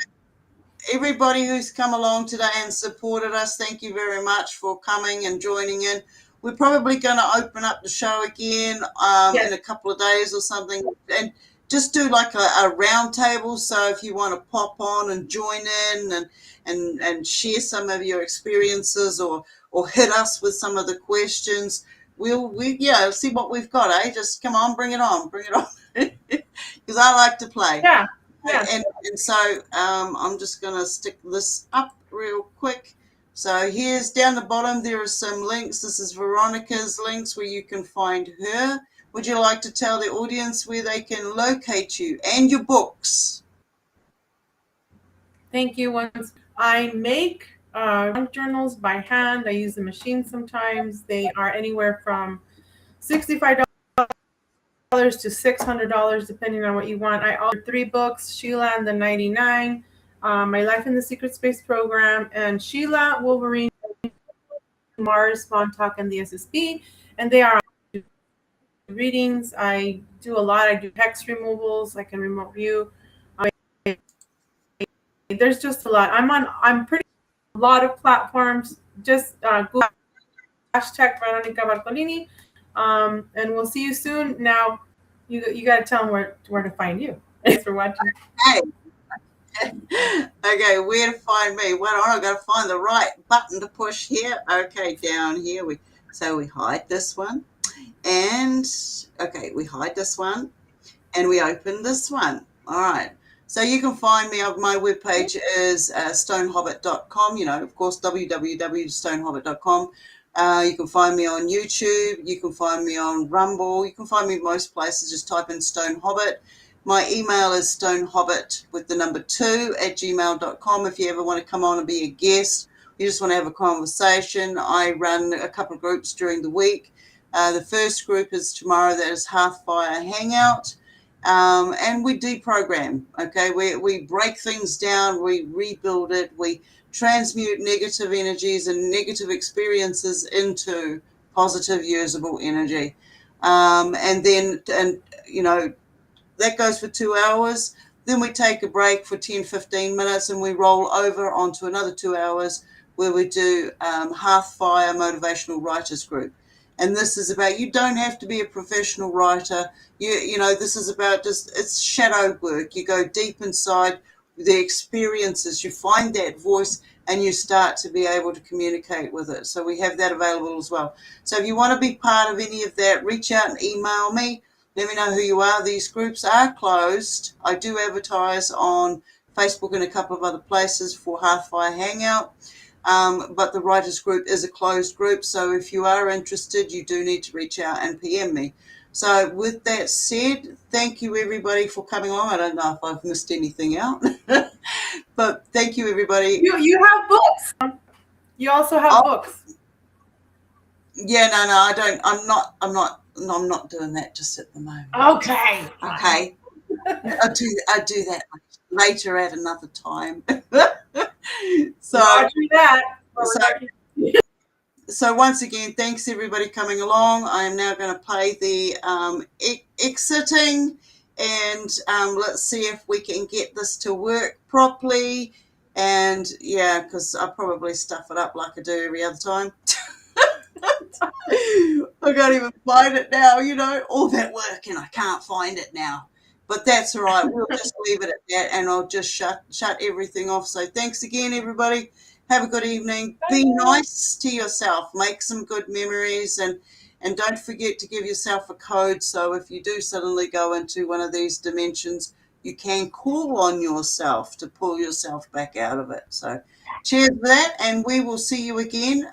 everybody who's come along today and supported us, thank you very much for coming and joining in. We're probably going to open up the show again in a couple of days or something, and just do like a round table. So if you want to pop on and join in and share some of your experiences or hit us with some of the questions, we'll see what we've got. Just come on, bring it on, because I like to play. Yeah. And so I'm just going to stick this up real quick. So here's down the bottom, there are some links. This is Veronica's links where you can find her. Would you like to tell the audience where they can locate you and your books? Thank you. I make journals by hand. I use the machine sometimes. They are anywhere from $65 to $600 depending on what you want. I offer 3 books: Sheila and the 99, My Life in the Secret Space Program, and Sheila, Wolverine, Mars, Montauk, and the SSB. And they are readings. I do a lot. I do text removals. I can remote view. There's just a lot. I'm pretty a lot of platforms. Just Google hashtag Veronica Bartolini, and we'll see you soon. Now, you got to tell them where to find you. Thanks for watching. Okay, where to find me? Well, I've got to find the right button to push here. Okay, down here we hide this one, and we hide this one, and we open this one. All right. So you can find me on my webpage is stonehobbit.com, of course, www.stonehobbit.com. You can find me on YouTube. You can find me on Rumble. You can find me most places. Just type in Stone Hobbit. My email is stonehobbit with the number 2 at gmail.com. If you ever want to come on and be a guest, you just want to have a conversation. I run a couple of groups during the week. The first group is tomorrow. That is Hearthfire Hangout. And we deprogram, okay? We break things down, we rebuild it, we transmute negative energies and negative experiences into positive, usable energy. And that goes for 2 hours. Then we take a break for 10, 15 minutes, and we roll over onto another 2 hours where we do Hearthfire Motivational Writers Group. And this is about, you don't have to be a professional writer. This is about it's shadow work. You go deep inside the experiences, you find that voice, and you start to be able to communicate with it. So we have that available as well. So if you want to be part of any of that, reach out and email me. Let me know who you are. These groups are closed. I do advertise on Facebook and a couple of other places for Hearthfire Hangout. But the writers group is a closed group, so if you are interested, you do need to reach out and PM me. So with that said, thank you everybody for coming along. I don't know if I've missed anything out, but thank you everybody. You have books. You also have books. Yeah, no, I don't. I'm not doing that just at the moment. Okay. I'll do that later at another time. So Roger that. So once again, thanks everybody coming along. I am now going to play the exiting, and let's see if we can get this to work properly. And yeah, because I probably stuff it up like I do every other time. I can't even find it now, all that work and I can't find it now. But that's all right. We'll just leave it at that, and I'll just shut everything off. So thanks again, everybody. Have a good evening. Be nice to yourself. Make some good memories, and don't forget to give yourself a code. So if you do suddenly go into one of these dimensions, you can call on yourself to pull yourself back out of it. So cheers for that, and we will see you again